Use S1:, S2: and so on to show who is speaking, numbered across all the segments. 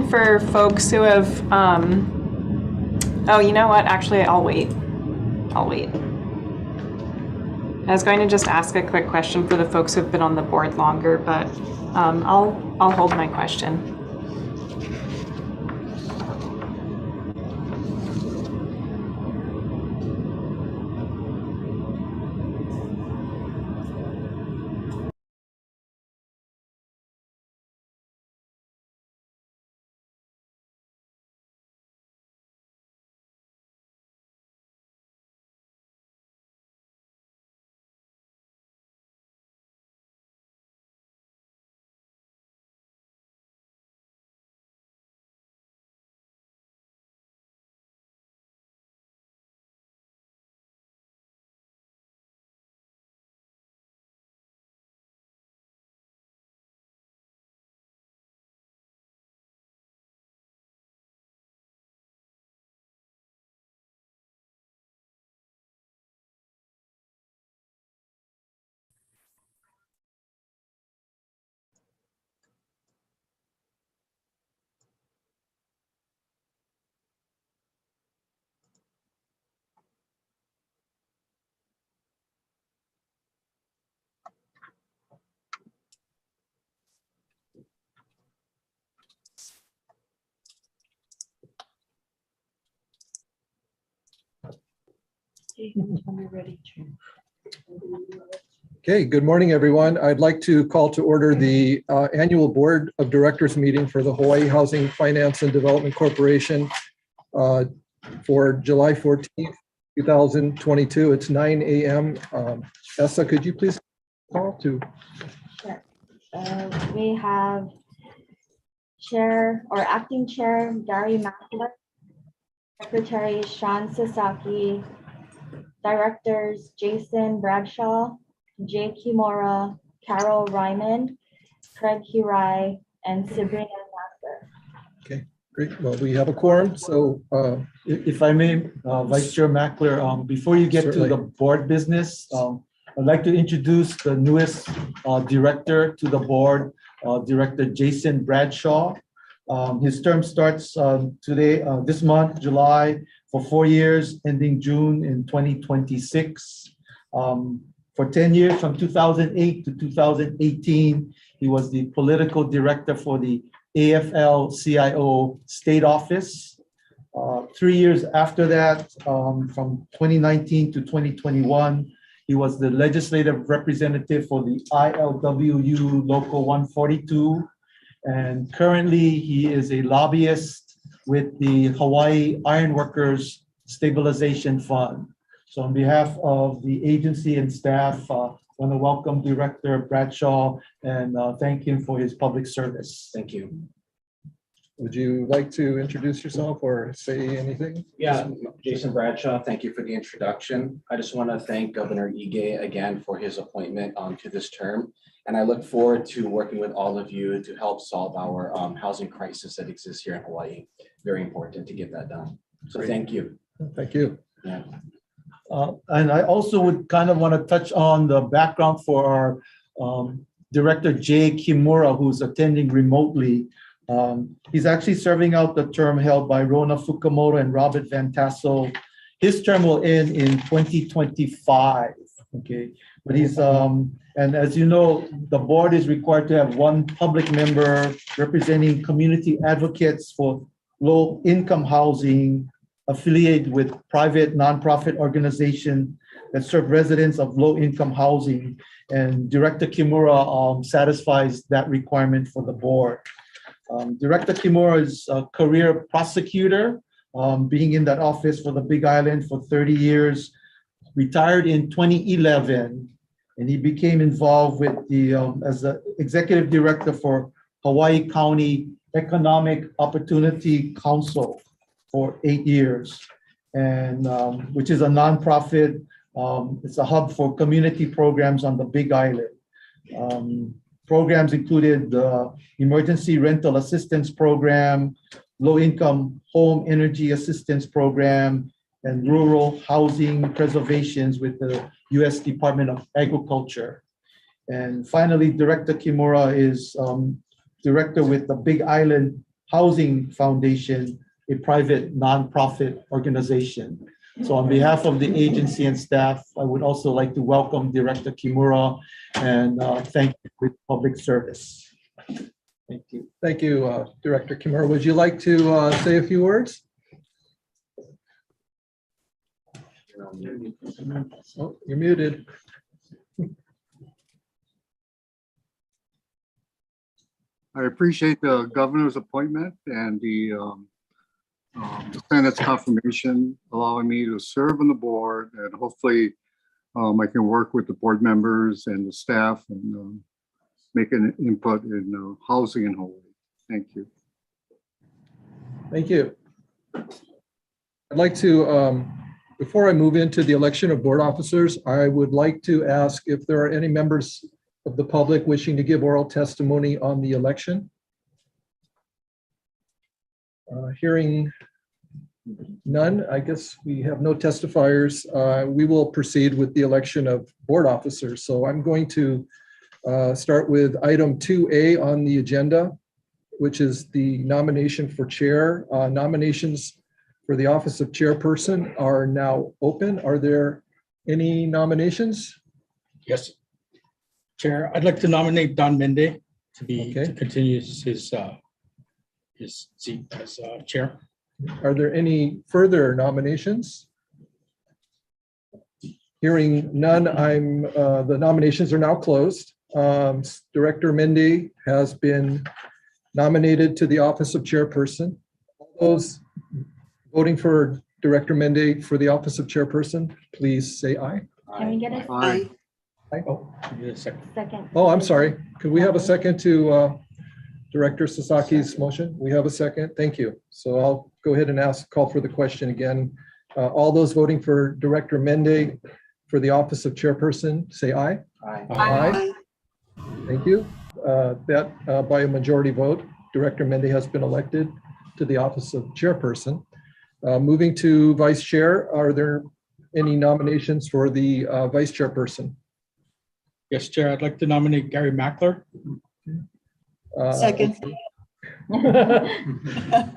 S1: question for folks who have, oh, you know what? Actually, I'll wait. I was going to just ask a quick question for the folks who've been on the board longer, but I'll hold my question.
S2: Okay, good morning, everyone. I'd like to call to order the annual Board of Directors meeting for the Hawaii Housing Finance and Development Corporation for July 14th, 2022. It's 9 a.m. Essa, could you please call to?
S3: Sure. We have Chair or Acting Chair Gary Mackler, Secretary Sean Sasaki, Directors Jason Bradshaw, Jay Kimura, Carol Ryman, Craig Hirai, and Sabrina Master.
S2: Okay, great. Well, we have a quorum, so
S4: if I may, Vice Chair Mackler, before you get
S2: certainly
S4: to the board business, I'd like to introduce the newest director to the board, Director Jason Bradshaw. His term starts today, this month, July, for 4 years, ending June in 2026. For 10 years, from 2008 to 2018, he was the political director for the AFL-CIO state office. 3 years after that, from 2019 to 2021, he was the legislative representative for the ILWU Local 142. And currently, he is a lobbyist with the Hawaii Ironworkers Stabilization Fund. So on behalf of the agency and staff, I want to welcome Director Bradshaw and thank him for his public service.
S5: Thank you.
S2: would you like to introduce yourself or say anything?
S5: Yeah, Jason Bradshaw, thank you for the introduction. I just want to thank Governor Ige again for his appointment to this term. And I look forward to working with all of you to help solve our housing crisis that exists here in Hawaii. Very important to get that done. So
S2: Great.
S5: Thank you.
S2: Thank you.
S5: Yeah.
S4: And I also would kind of want to touch on the background for our Director Jay Kimura, who's attending remotely. He's actually serving out the term held by Rona Fukumoto and Robert Van Tassel. His term will end in 2025. Okay, but he's and as you know, the board is required to have one public member representing community advocates for low-income housing affiliated with private nonprofit organization that serve residents of low-income housing. And Director Kimura satisfies that requirement for the board. Director Kimura is a career prosecutor, being in that office for the Big Island for 30 years, retired in 2011, and he became involved with the, as the executive director for Hawaii County Economic Opportunity Council for 8 years, and which is a nonprofit. It's a hub for community programs on the Big Island. Programs included the Emergency Rental Assistance Program, Low-Income Home Energy Assistance Program, and Rural Housing Preservations with the U.S. Department of Agriculture. And finally, Director Kimura is director with the Big Island Housing Foundation, a private nonprofit organization. So on behalf of the agency and staff, I would also like to welcome Director Kimura and thank you for public service. Thank you.
S2: Thank you, Director Kimura. Would you like to say a few words? Oh, you're muted.
S6: I appreciate the governor's appointment and the Senate's confirmation, allowing me to serve on the board, and hopefully I can work with the board members and the staff and make an input in housing in Hawaii. Thank you.
S2: Thank you. I'd like to, before I move into the election of board officers, I would like to ask if there are any members of the public wishing to give oral testimony on the election. Hearing none, I guess we have no testifiers. We will proceed with the election of board officers. So I'm going to start with item 2A on the agenda, which is the nomination for chair. Nominations for the office of chairperson are now open. Are there any nominations?
S7: Yes. Chair, I'd like to nominate Don Mende to be,
S2: Okay.
S7: to continue his seat as chair.
S2: Are there any further nominations? Hearing none, the nominations are now closed. Director Mende has been nominated to the office of chairperson. All those voting for Director Mende for the office of chairperson, please say aye.
S3: Can we get a
S6: Aye.
S2: Aye.
S7: Give it a second.
S3: second?
S2: Oh, I'm sorry. Could we have a second to Director Sasaki's motion? We have a second. Thank you. So I'll go ahead and call for the question again. All those voting for Director Mende for the office of chairperson, say aye.
S5: Aye.
S2: Aye. Thank you. That by a majority vote, Director Mende has been elected to the office of chairperson. Moving to vice chair, are there any nominations for the vice chairperson?
S7: Yes, Chair, I'd like to nominate Gary Mackler.
S8: Second.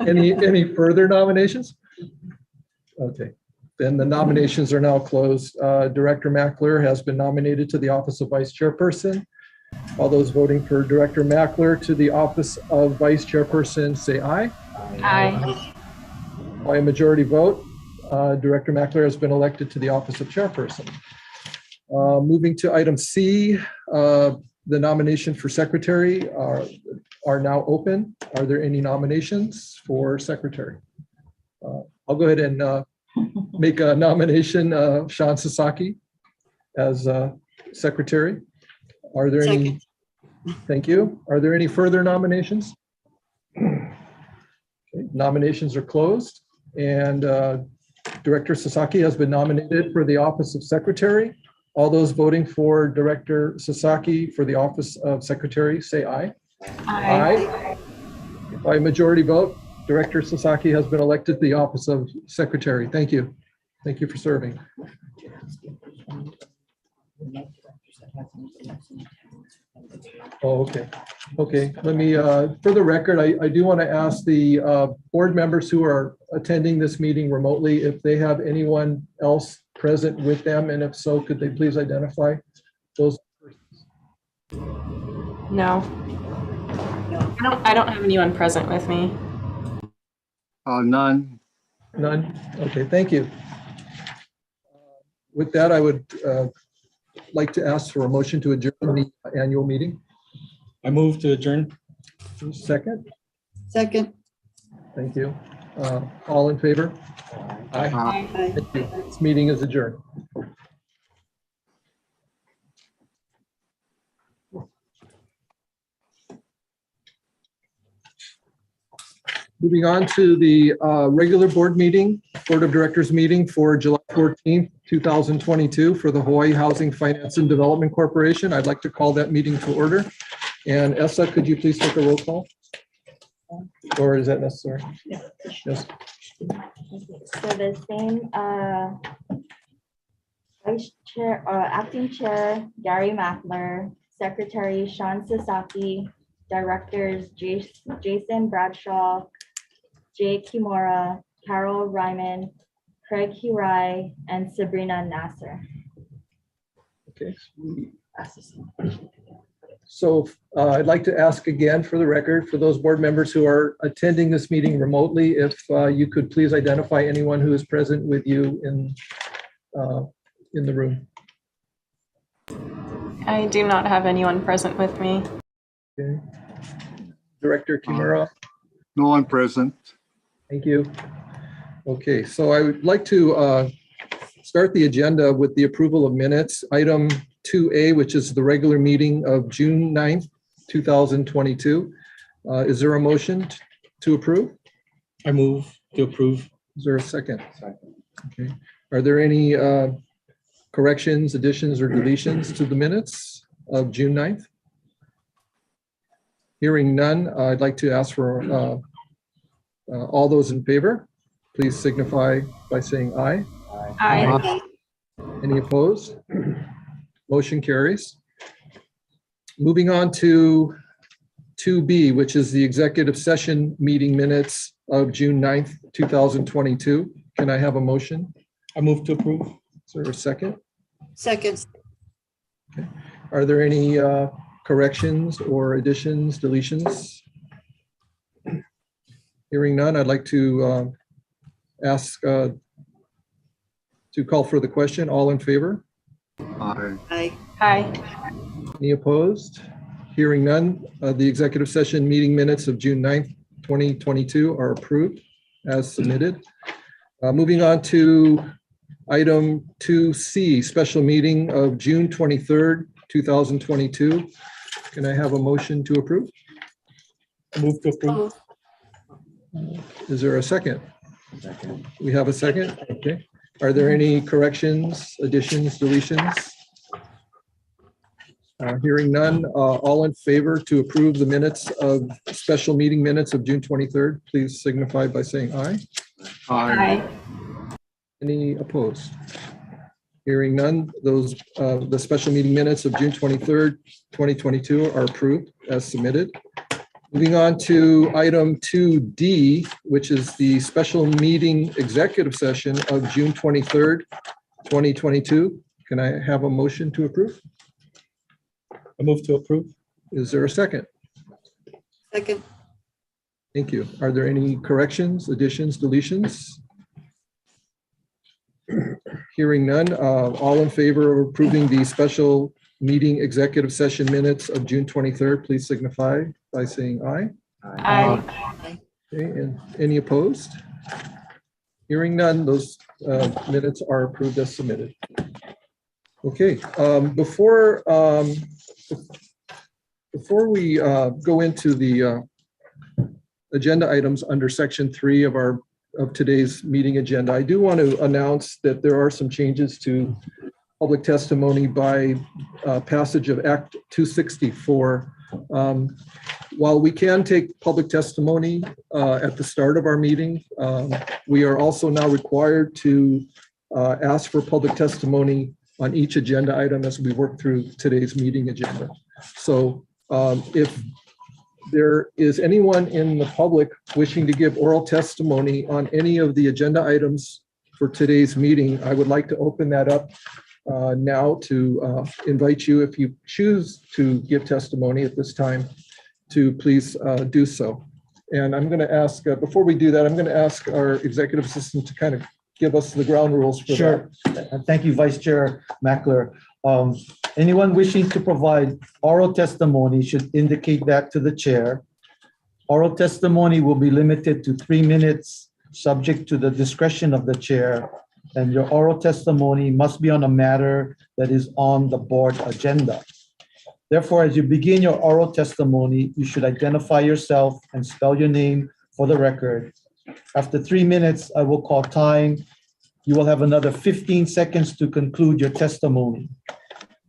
S2: Any further nominations? Okay, then the nominations are now closed. Director Mackler has been nominated to the office of vice chairperson. All those voting for Director Mackler to the office of vice chairperson, say aye.
S1: Aye.
S2: By a majority vote, Director Mackler has been elected to the office of chairperson. Moving to item C, the nomination for secretary are now open. Are there any nominations for secretary? I'll go ahead and make a nomination of Sean Sasaki as secretary. Are there any?
S8: Second.
S2: Thank you. Are there any further nominations? Okay, nominations are closed, and Director Sasaki has been nominated for the office of secretary. All those voting for Director Sasaki for the office of secretary, say aye. Aye. By majority vote, Director Sasaki has been elected to the office of secretary. Thank you. Thank you for serving. Oh, okay. Okay, let me, for the record, I do want to ask the board members who are attending this meeting remotely if they have anyone else present with them, and if so, could they please identify those?
S1: No. I don't have anyone present with me.
S6: None.
S2: None? Okay, thank you. With that, I would like to ask for a motion to adjourn the annual meeting.
S7: I move to adjourn.
S2: Second,
S8: Second.
S2: thank you. All in favor?
S7: Aye.
S8: Aye.
S2: Thank you. This meeting is adjourned. Moving on to the regular board meeting, Board of Directors meeting for July 14th, 2022 for the Hawaii Housing Finance and Development Corporation. I'd like to call that meeting to order. And Essa, could you please take a roll call? Or is that necessary? Yes.
S3: So the same, vice chair, acting chair, Gary Mackler, secretary, Sean Sasaki, Directors Jason Bradshaw, Jay Kimura, Carol Ryman, Craig Hurai, and Sabrina Nasser.
S2: Okay. So I'd like to ask again for the record, for those board members who are attending this meeting remotely, if you could please identify anyone who is present with you in the room.
S1: I do not have anyone present with me.
S2: Okay. Director Kimura,
S6: No one present.
S2: thank you. Okay, so I would like to start the agenda with the approval of minutes. Item 2A, which is the regular meeting of June 9th, 2022. Is there a motion to approve?
S7: I move to approve.
S2: Is there a second?
S5: Second.
S2: Okay. Are there any corrections, additions, or deletions to the minutes of June 9th? Hearing none, I'd like to ask for all those in favor, please signify by saying aye.
S1: Aye.
S2: Any opposed? Motion carries. Moving on to 2B, which is the executive session meeting minutes of June 9th, 2022. Can I have a motion?
S7: I move to approve.
S2: Is there a second?
S8: Second.
S2: Are there any corrections or additions, deletions? Hearing none, I'd like to ask to call for the question. All in favor?
S6: Aye.
S8: Aye.
S1: Aye.
S2: Any opposed? Hearing none, the executive session meeting minutes of June 9th, 2022 are approved as submitted. Moving on to item 2C, special meeting of June 23rd, 2022. Can I have a motion to approve?
S7: I move to approve.
S2: Is there a second?
S5: Second.
S2: We have a second? Okay. Are there any corrections, additions, deletions? Hearing none, all in favor to approve the minutes of special meeting minutes of June 23rd, please signify by saying aye.
S1: Aye.
S2: Any opposed? Hearing none, those, the special meeting minutes of June 23rd, 2022 are approved as submitted. Moving on to item 2D, which is the special meeting executive session of June 23rd, 2022. Can I have a motion to approve?
S7: I move to approve.
S2: Is there a second?
S8: Second.
S2: Thank you. Are there any corrections, additions, deletions? Hearing none, all in favor of approving the special meeting executive session minutes of June 23rd, please signify by saying aye.
S1: Aye.
S2: Okay, and any opposed? Hearing none, those minutes are approved as submitted. Okay, before we go into the agenda items under section 3 of today's meeting agenda, I do want to announce that there are some changes to public testimony by passage of Act 264. While we can take public testimony at the start of our meeting, we are also now required to ask for public testimony on each agenda item as we work through today's meeting agenda. So if there is anyone in the public wishing to give oral testimony on any of the agenda items for today's meeting, I would like to open that up now to invite you, if you choose to give testimony at this time, to please do so. And I'm going to ask, before we do that, I'm going to ask our executive assistant to kind of give us the ground rules for that.
S4: Sure. Thank you, Vice Chair Mackler. Anyone wishing to provide oral testimony should indicate that to the chair. Oral testimony will be limited to 3 minutes, subject to the discretion of the chair, and your oral testimony must be on a matter that is on the board agenda. Therefore, as you begin your oral testimony, you should identify yourself and spell your name for the record. After 3 minutes, I will call time. You will have another 15 seconds to conclude your testimony.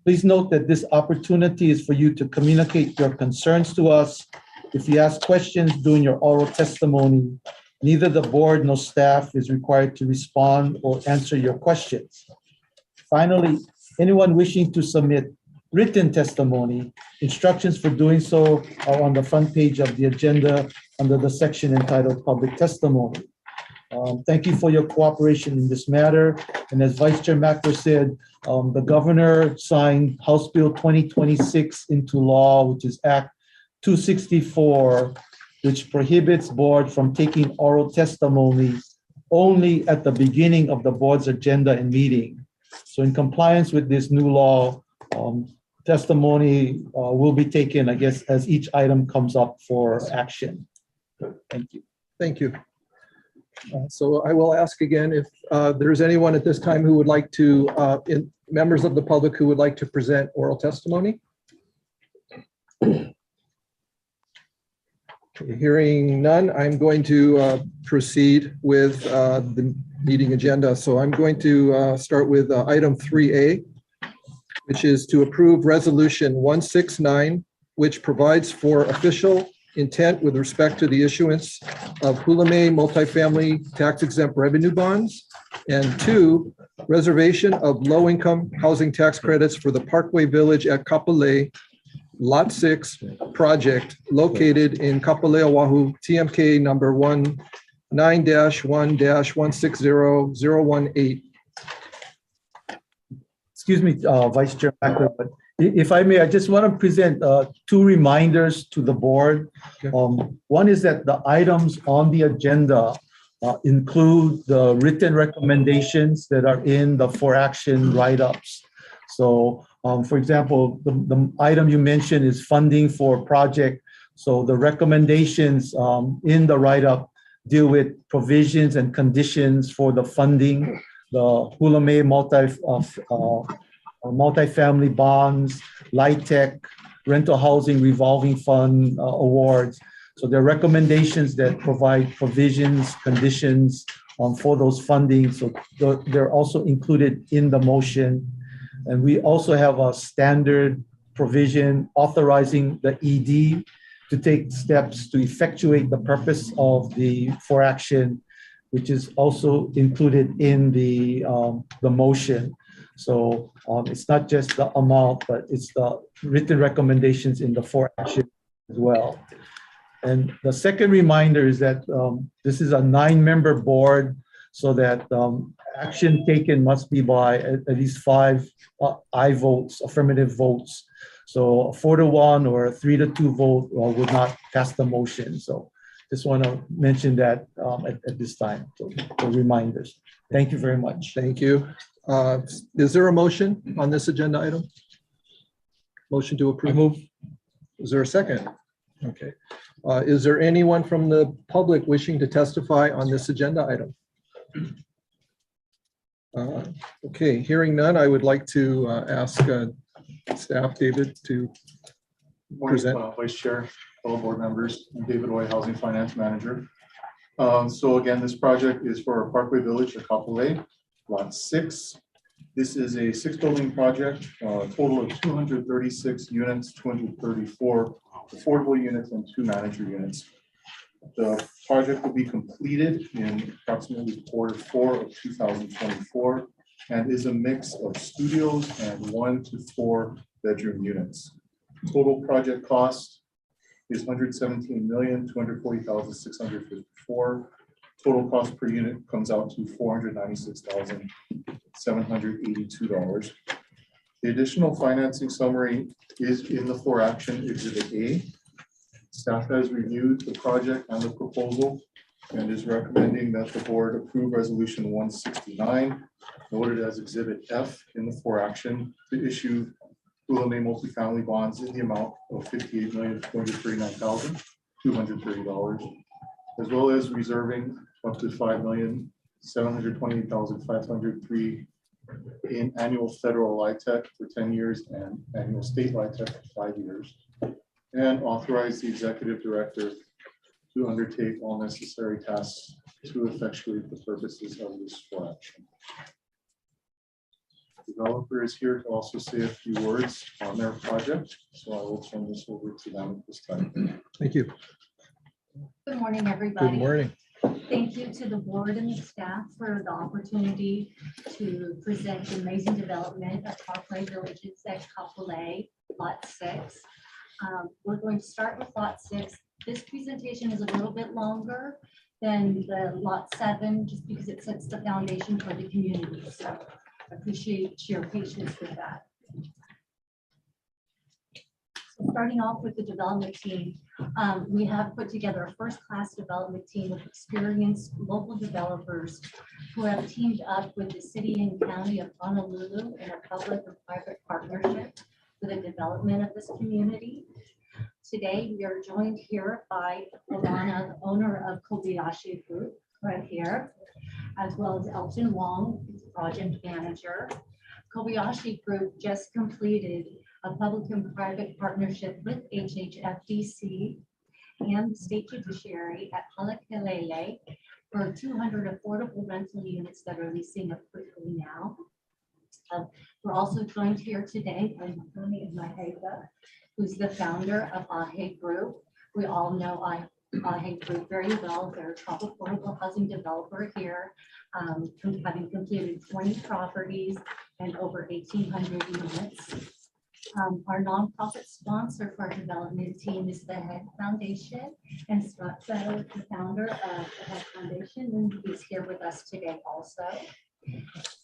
S4: Please note that this opportunity is for you to communicate your concerns to us. If you ask questions during your oral testimony, neither the board nor staff is required to respond or answer your questions. Finally, anyone wishing to submit written testimony. Instructions for doing so are on the front page of the agenda under the section entitled Public Testimony. Thank you for your cooperation in this matter. And as Vice Chair Macker said, the governor signed House Bill 2026 into law, which is Act 264, which prohibits board from taking oral testimony only at the beginning of the board's agenda and meeting. So in compliance with this new law, testimony will be taken, I guess, as each item comes up for action. Thank you.
S2: Thank you. So I will ask again if there's anyone at this time who would like to, members of the public who would like to present oral testimony. Hearing none, I'm going to proceed with the meeting agenda. So I'm going to start with item 3A, which is to approve resolution 169, which provides for official intent with respect to the issuance of Hulame multifamily tax exempt revenue bonds, and 2, reservation of low-income housing tax credits for the Parkway Village at Kapolei Lot 6 project located in Kapolei, Oahu, TMK number 19-1-160018.
S4: Excuse me, Vice Chair Macker, but if I may, I just want to present 2 reminders to the board.
S2: Okay.
S4: One is that the items on the agenda include the written recommendations that are in the for action write-ups. So, for example, the item you mentioned is funding for project. So the recommendations in the write-up deal with provisions and conditions for the funding, the Hulame multifamily bonds, LIHTC, rental housing revolving fund awards. So there are recommendations that provide provisions, conditions for those funding. So they're also included in the motion. And we also have a standard provision authorizing the ED to take steps to effectuate the purpose of the for action, which is also included in the motion. So it's not just the amount, but it's the written recommendations in the for action as well. And the second reminder is that this is a 9-member board, so that action taken must be by at least 5 aye votes, affirmative votes. So a 4-to-1 or a 3-to-2 vote would not pass the motion. So just want to mention that at this time, so for reminders. Thank you very much.
S2: Thank you. Is there a motion on this agenda item? Motion to
S7: I
S2: approve.
S7: move.
S2: Is there a second? Okay. Is there anyone from the public wishing to testify on this agenda item? Okay, hearing none, I would like to ask staff, David, to present.
S9: Vice Chair, fellow board members, I'm David Roy, Housing Finance Manager. So again, this project is for Parkway Village at Kapolei, Lot 6. This is a 6-building project, a total of 236 units, 234 affordable units, and 2 manager units. The project will be completed in approximately Q4 of 2024 and is a mix of studios and 1 to 4 bedroom units. Total project cost is $117,240,654. Total cost per unit comes out to $496,782. The additional financing summary is in the for action Exhibit A. Staff has reviewed the project and the proposal and is recommending that the board approve resolution 169, noted as Exhibit F in the for action, to issue Hulame multifamily bonds in the amount of $58,239,230, as well as reserving up to $5,728,503 in annual federal LIHTC for 10 years and annual state LIHTC for 5 years, and authorize the executive director to undertake all necessary tasks to effectuate the purposes of this for action. The developer is here to also say a few words on their project, so I will turn this over to them at this time.
S2: Thank you.
S10: Good morning, everybody.
S2: Good morning.
S10: Thank you to the board and the staff for the opportunity to present the amazing development of Parkway Villages at Kapolei, Lot 6. We're going to start with Lot 6. This presentation is a little bit longer than the Lot 7, just because it sets the foundation for the community. So I appreciate your patience with that. So starting off with the development team, we have put together a first-class development team of experienced local developers who have teamed up with the city and county of Honolulu in a public and private partnership for the development of this community. Today, we are joined here by Alana, the owner of Kobayashi Group, right here, as well as Elton Wong, project manager. Kobayashi Group just completed a public and private partnership with HHFDC and the state judiciary at Halekelele for 200 affordable rental units that are leasing up quickly now. We're also joined here today by Tony Mahega, who's the founder of AHE Group. We all know AHE Group very well. They're a top affordable housing developer here, having completed 20 properties and over 1,800 units. Our nonprofit sponsor for our development team is the HEAD Foundation, and Scott Fetter, the founder of the HEAD Foundation, and he's here with us today also.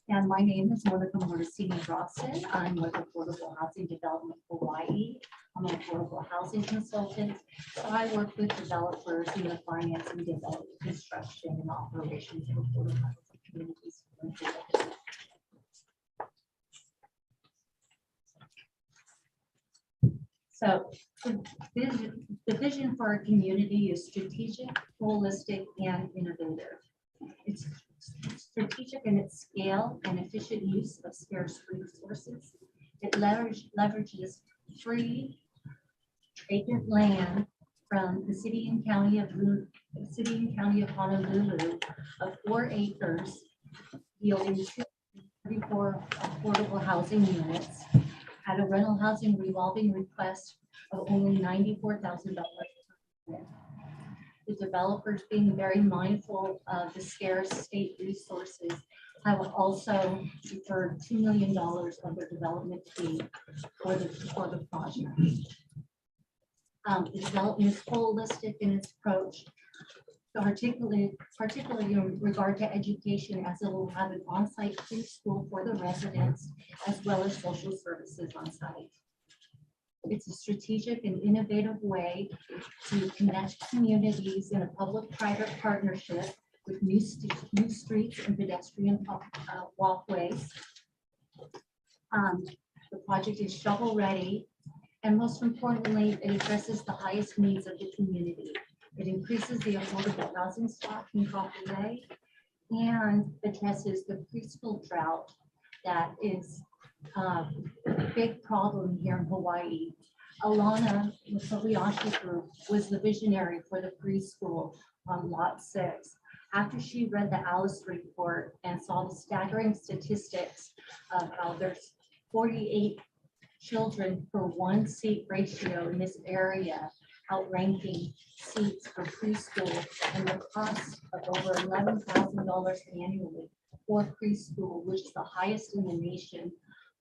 S10: And my name is Monica Morosini Rawson. I'm with Affordable Housing Development Hawaii. I'm an affordable housing consultant. So I work with developers in the financing, development, construction, and operations of affordable housing communities. So the vision for our community is strategic, holistic, and innovative. It's strategic in its scale and efficient use of scarce resources. It leverages free vacant land from the city and county of Honolulu of 4 acres, yielding 34 affordable housing units at a rental housing revolving request of only $94,000. The developers, being very mindful of the scarce state resources, have also deferred $2 million of their development fee for the project. The development is holistic in its approach, particularly in regard to education, as it will have an on-site preschool for the residents, as well as social services on site. It's a strategic and innovative way to connect communities in a public-private partnership with new streets and pedestrian walkways. The project is shovel-ready, and most importantly, it addresses the highest needs of the community. It increases the affordable housing stock in Kapolei and addresses the preschool drought that is a big problem here in Hawaii. Alana, the Kobayashi Group, was the visionary for the preschool on Lot 6. After she read the Alice report and saw the staggering statistics of how there's 48 children per 1 seat ratio in this area, outranking seats for preschool, and the cost of over $11,000 annually for preschool, which is the highest in the nation,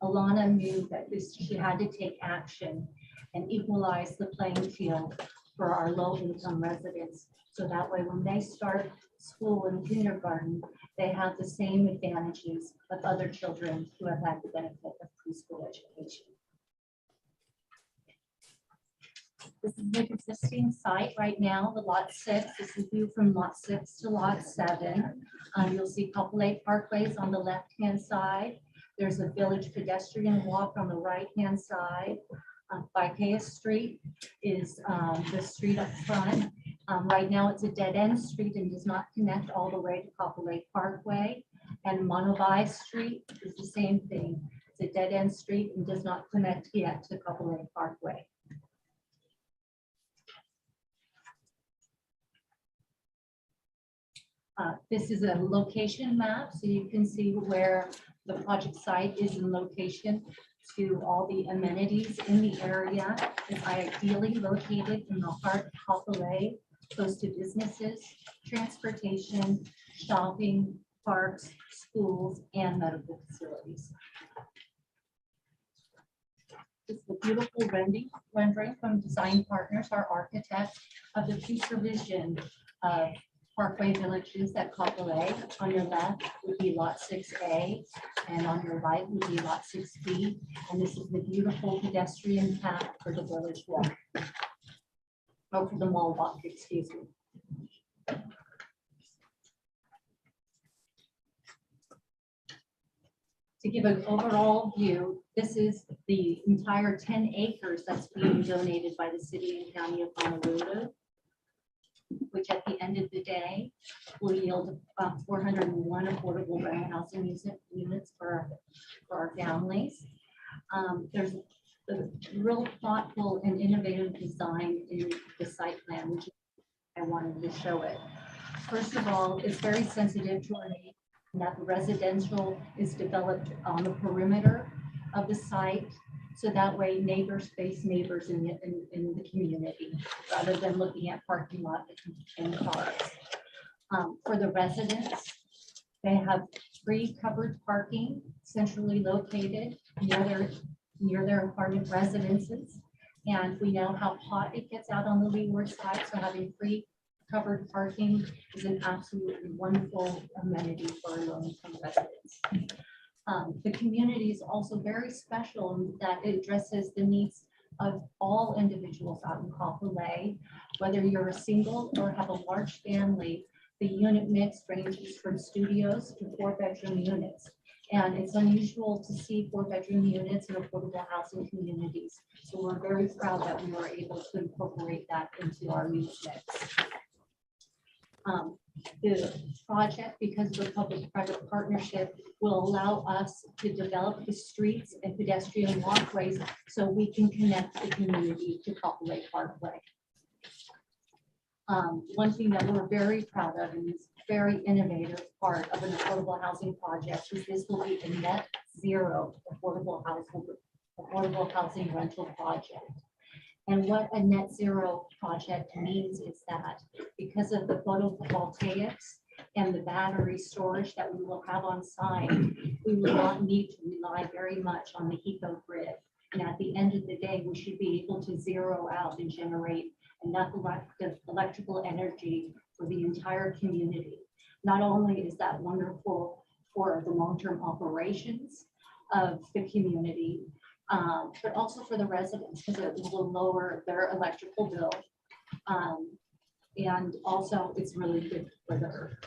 S10: Alana knew that she had to take action and equalize the playing field for our low-income residents. So that way, when they start school and kindergarten, they have the same advantages of other children who have had the benefit of preschool education. This is the existing site right now, the Lot 6. This is view from Lot 6 to Lot 7. You'll see Kapolei Parkways on the left-hand side. There's a village pedestrian walk on the right-hand side. Baikea Street is the street up front. Right now, it's a dead-end street and does not connect all the way to Kapolei Parkway. And Manobai Street is the same thing. It's a dead-end street and does not connect yet to Kapolei Parkway. This is a location map, so you can see where the project site is in location to all the amenities in the area. It's ideally located in the heart of Kapolei, close to businesses, transportation, shopping, parks, schools, and medical facilities. It's the beautiful rendering from Design Partners, our architect, of the future vision of Parkway Villages at Kapolei. On your left would be Lot 6A, and on your right would be Lot 6B. And this is the beautiful pedestrian path for the village walk, or for the mall walk, excuse me. To give an overall view, this is the entire 10 acres that's being donated by the city and county of Honolulu, which at the end of the day will yield 401 affordable rental housing units for our families. There's a real thoughtful and innovative design in the site plan, which I wanted to show it. First of all, it's very sensitive to our needs, and that the residential is developed on the perimeter of the site. So that way neighbors face neighbors in the community, rather than looking at parking lot and cars. For the residents, they have free covered parking centrally located near their apartment residences. And we know how hot it gets out on the leeward side, so having free covered parking is an absolutely wonderful amenity for our low-income residents. The community is also very special in that it addresses the needs of all individuals out in Kapolei, whether you're a single or have a large family. The unit mix ranges from studios to 4-bedroom units. And it's unusual to see 4-bedroom units in affordable housing communities. So we're very proud that we were able to incorporate that into our unit mix. The project, because of the public-private partnership, will allow us to develop the streets and pedestrian walkways so we can connect the community to Kapolei Parkway. One thing that we're very proud of, and is very innovative part of an affordable housing project, is this will be a net zero affordable housing rental project. And what a net zero project means is that because of the photovoltaics and the battery storage that we will have on site, we will not need to rely very much on the HECO grid. And at the end of the day, we should be able to zero out and generate enough electrical energy for the entire community. Not only is that wonderful for the long-term operations of the community, but also for the residents, because it will lower their electrical bill. And also it's really good for the earth.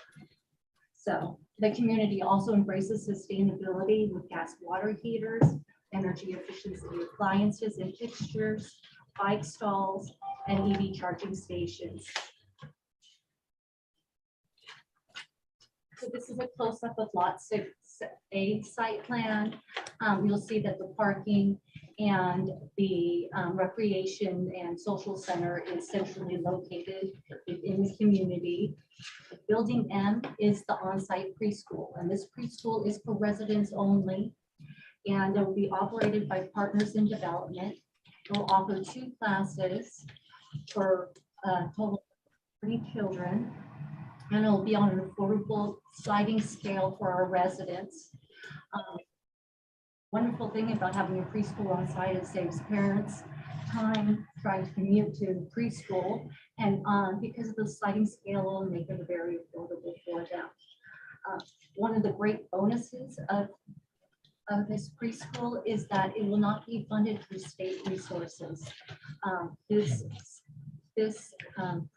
S10: So the community also embraces sustainability with gas water heaters, energy efficiency appliances and fixtures, bike stalls, and EV charging stations. So this is a close-up of Lot 6A site plan. You'll see that the parking and the recreation and social center is centrally located within the community. Building M is the on-site preschool, and this preschool is for residents only, and it will be operated by Partners in Development. It will offer 2 classes for a total of 3 children, and it will be on an affordable sliding scale for our residents. Wonderful thing about having a preschool on site, it saves parents time trying to commute to preschool, and because of the sliding scale, will make it very affordable for them. One of the great bonuses of this preschool is that it will not be funded through state resources. This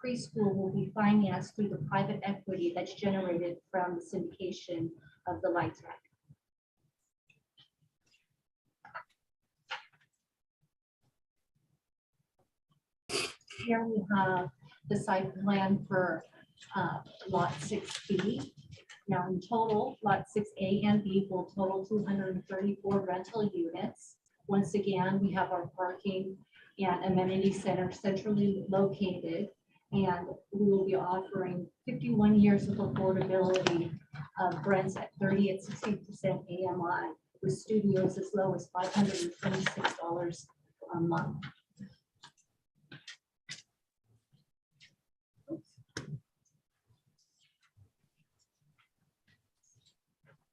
S10: preschool will be financed through the private equity that's generated from the syndication of the LIHTC. Here we have the site plan for Lot 6B. Now in total, Lot 6A and B will total 234 rental units. Once again, we have our parking and amenity center centrally located, and we will be offering 51 years of affordability of rents at 30 and 60% AMI, with studios as low as $526 a month. Oops.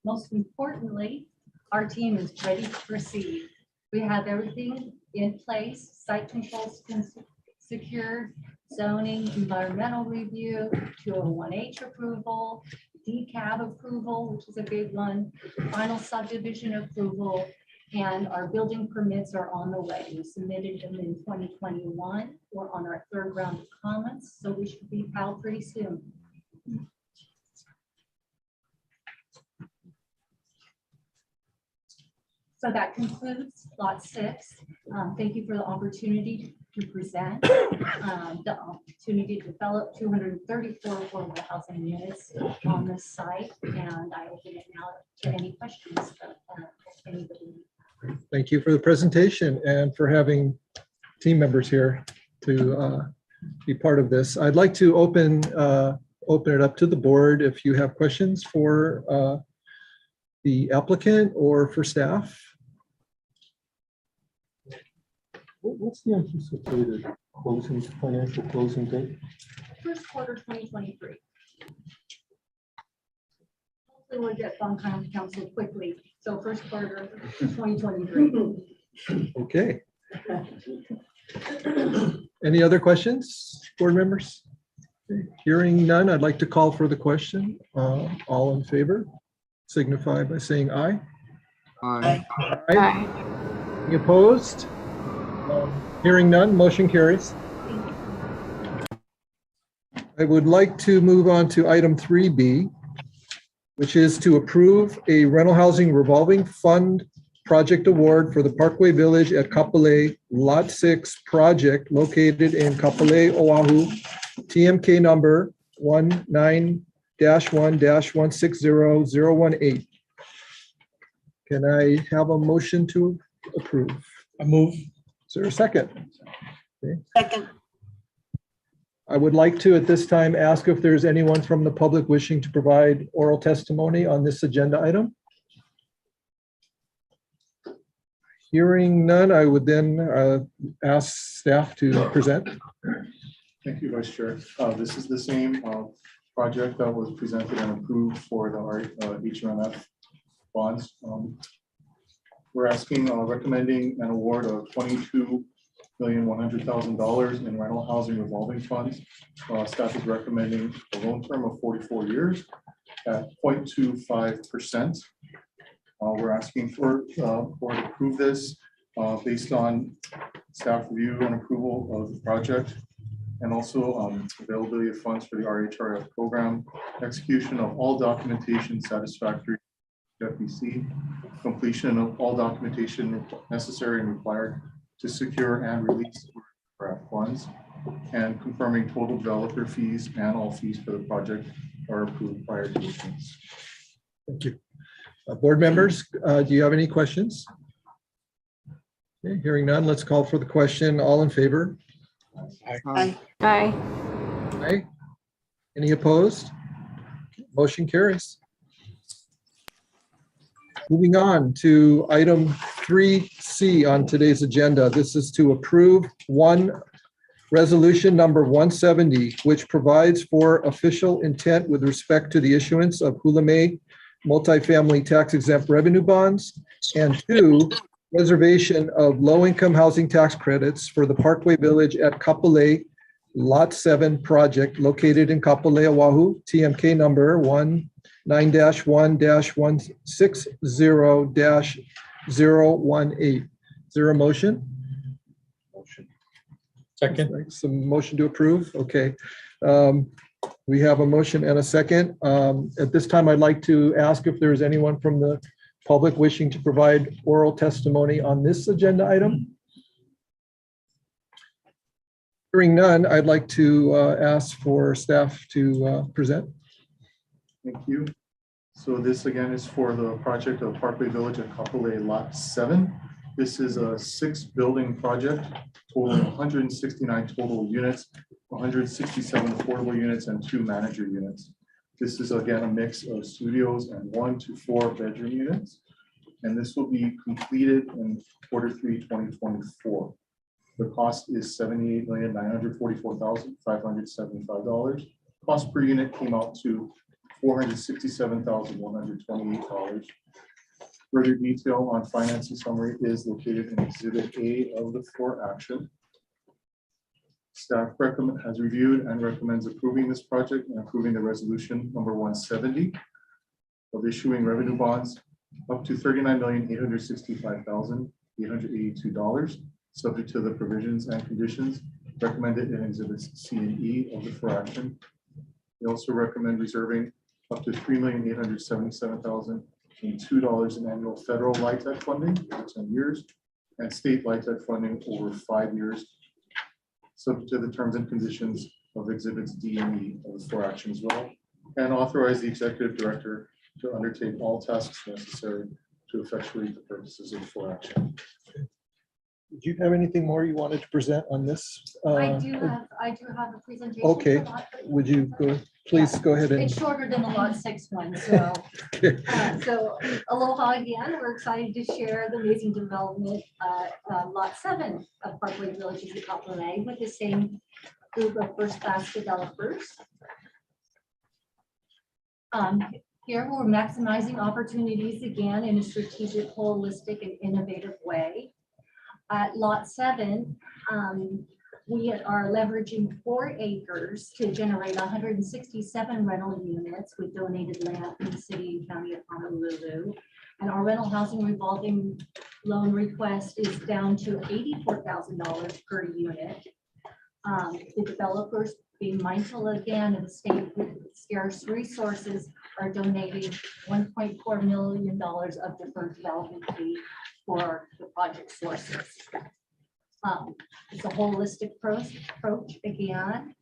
S10: Most importantly, our team is ready to proceed. We have everything in place, site controls secure, zoning, environmental review, 201H approval, DCAB approval, which is a big one, final subdivision approval, and our building permits are on the way. We submitted them in 2021. We're on our third round of comments, so we should be filed pretty soon. So that concludes lot 6. Thank you for the opportunity to present, the opportunity to develop 234 affordable housing units on this site. And I open it now to any questions that anybody.
S2: Thank you for the presentation and for having team members here to be part of this. I'd like to open it up to the board if you have questions for the applicant or for staff.
S11: What's the anticipated closing, financial closing date?
S10: First quarter 2023. Hopefully we'll get bond council quickly. So first quarter 2023.
S2: Okay. Any other questions, board members? Hearing none, I'd like to call for the question. All in favor, signify by saying aye.
S6: Aye.
S2: Aye. Any opposed? Hearing none, motion carries. I would like to move on to item 3B, which is to approve a rental housing revolving fund project award for the Parkway Village at Kapolei Lot 6 project located in Kapolei, Oahu, TMK number 19-1-160018. Can I have a motion to approve?
S7: I move.
S2: Is there a second? Okay.
S8: Second.
S2: I would like to, at this time, ask if there's anyone from the public wishing to provide oral testimony on this agenda item. Hearing none, I would then ask staff to present.
S9: Thank you, Vice Chair. This is the same project that was presented and approved for the HMF bonds. We're recommending an award of $22,100,000 in rental housing revolving funds. Staff is recommending a loan term of 44 years at 0.25%. We're asking for board to approve this based on staff review and approval of the project, and also availability of funds for the RHRF program, execution of all documentation satisfactory FDC, completion of all documentation necessary and required to secure and release funds, and confirming total developer fees and all fees for the project are approved prior to issuance.
S2: Thank you. Board members, do you have any questions? Okay, hearing none, let's call for the question. All in favor?
S8: Aye.
S1: Aye.
S2: Aye. Any opposed? Motion carries. Moving on to item 3C on today's agenda. This is to approve resolution number 170, which provides for official intent with respect to the issuance of Hula May multifamily tax exempt revenue bonds, and 2, reservation of low-income housing tax credits for the Parkway Village at Kapolei Lot 7 project located in Kapolei, Oahu, TMK number 19-1-160-018. Is there a motion?
S11: Motion.
S7: Second.
S2: Some motion to approve? Okay. We have a motion and a second. At this time, I'd like to ask if there's anyone from the public wishing to provide oral testimony on this agenda item. Hearing none, I'd like to ask for staff to present.
S9: Thank you. So this again is for the project of Parkway Village at Kapolei Lot 7. This is a 6-building project totaling 169 total units, 167 affordable units, and 2 manager units. This is again a mix of studios and 1 to 4 bedroom units. And this will be completed in Q3 2024. The cost is $78,944,575. Cost per unit came out to $467,128. Further detail on financing summary is located in Exhibit A of the for action. Staff has reviewed and recommends approving this project and approving the resolution number 170 of issuing revenue bonds up to $39,865,882, subject to the provisions and conditions recommended in Exhibits C and E of the for action. We also recommend reserving up to $3,877,002 in annual federal LIHTC funding over 10 years and state LIHTC funding over 5 years, subject to the terms and conditions of Exhibits D and E of the for action as well, and authorize the executive director to undertake all tasks necessary to effectuate the purposes of the for action.
S2: Do you have anything more you wanted to present on this?
S10: I do have a presentation.
S2: Okay.
S10: for lot 13.
S2: Would you please go ahead and.
S10: It's shorter than the lot 6 one, so.
S2: Okay.
S10: So aloha again, we're excited to share the amazing development, lot 7 of Parkway Villages at Kapolei with the same group of first-class developers. Here we're maximizing opportunities again in a strategic, holistic, and innovative way. At lot 7, we are leveraging 4 acres to generate 167 rental units with donated land from the city and county of Honolulu. And our rental housing revolving loan request is down to $84,000 per unit. The developers, being mindful again of the state with scarce resources, are donating $1.4 million of deferred development fee for the project sources. It's a holistic approach again.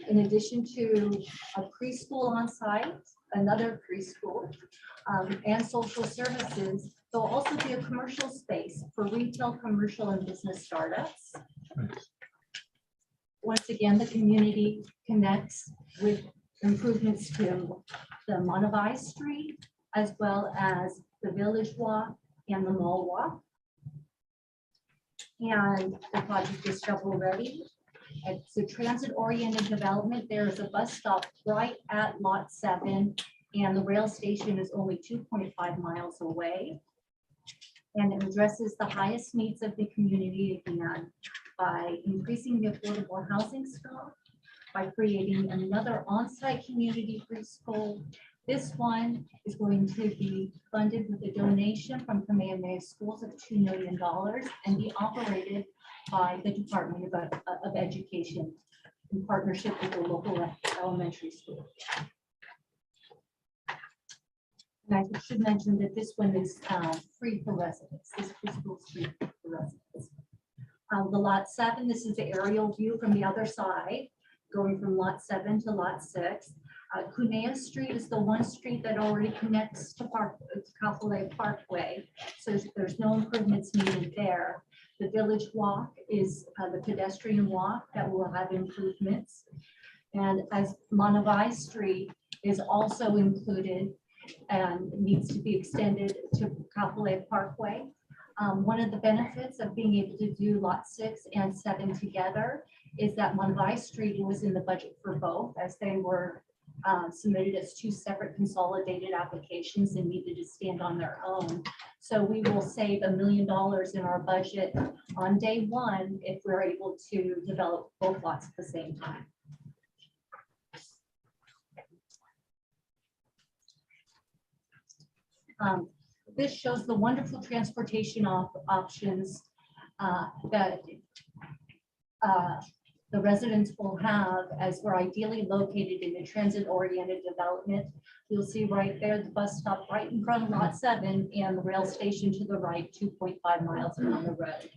S10: In addition to a preschool on site, another preschool, and social services, there'll also be a commercial space for retail, commercial, and business startups. Once again, the community connects with improvements to the Monavai Street, as well as the Village Walk and the Mall Walk. And the project is shovel ready. It's a transit-oriented development. There is a bus stop right at lot 7, and the rail station is only 2.5 miles away. And it addresses the highest needs of the community again by increasing the affordable housing stock, by creating another on-site community preschool. This one is going to be funded with a donation from Kamehameha Schools of $2 million and be operated by the Department of Education in partnership with the local elementary school. And I should mention that this one is free for residents. This preschool is free for residents. The lot 7, this is the aerial view from the other side, going from lot 7 to lot 6. Kunea Street is the one street that already connects to Kapolei Parkway, so there's no improvements needed there. The Village Walk is the pedestrian walk that will have improvements. And as Monavai Street is also included and needs to be extended to Kapolei Parkway. One of the benefits of being able to do lot 6 and 7 together is that Monavai Street was in the budget for both, as they were submitted as 2 separate consolidated applications and needed to stand on their own. So we will save $1 million in our budget on day 1 if we're able to develop both lots at the same time. This shows the wonderful transportation options that the residents will have as we're ideally located in a transit-oriented development. You'll see right there the bus stop right in front of lot 7 and the rail station to the right, 2.5 miles down the road.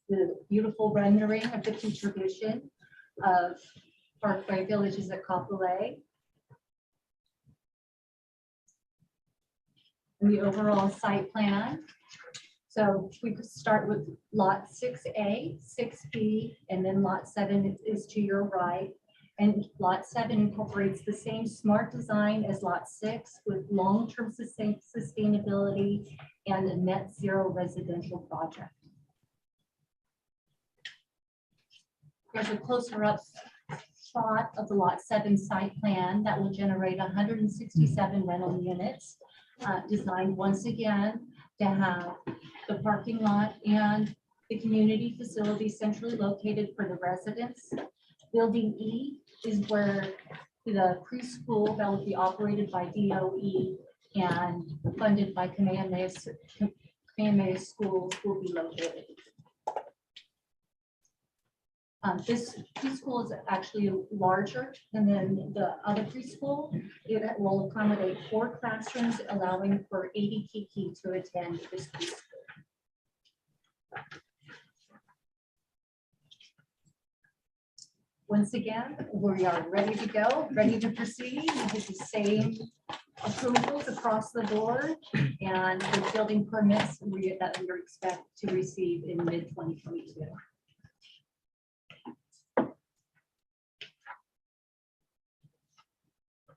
S10: The beautiful rendering of the future vision of Parkway Villages at Kapolei. And the overall site plan. So we could start with lot 6A, 6B, and then lot 7 is to your right. And lot 7 incorporates the same smart design as lot 6 with long-term sustainability and a net zero residential project. There's a closer up shot of the Lot 7 site plan that will generate 167 rental units, designed once again to have the parking lot and the community facility centrally located for the residents. Building E is where the preschool that will be operated by DOE and funded by Kamehameha schools will be located. This preschool is actually larger than the other preschool. It will accommodate 4 classrooms, allowing for 80 kiki to attend this preschool. Once again, we are ready to go, ready to proceed. We did the same approvals across the board and the building permits that we expect to receive in mid-2022.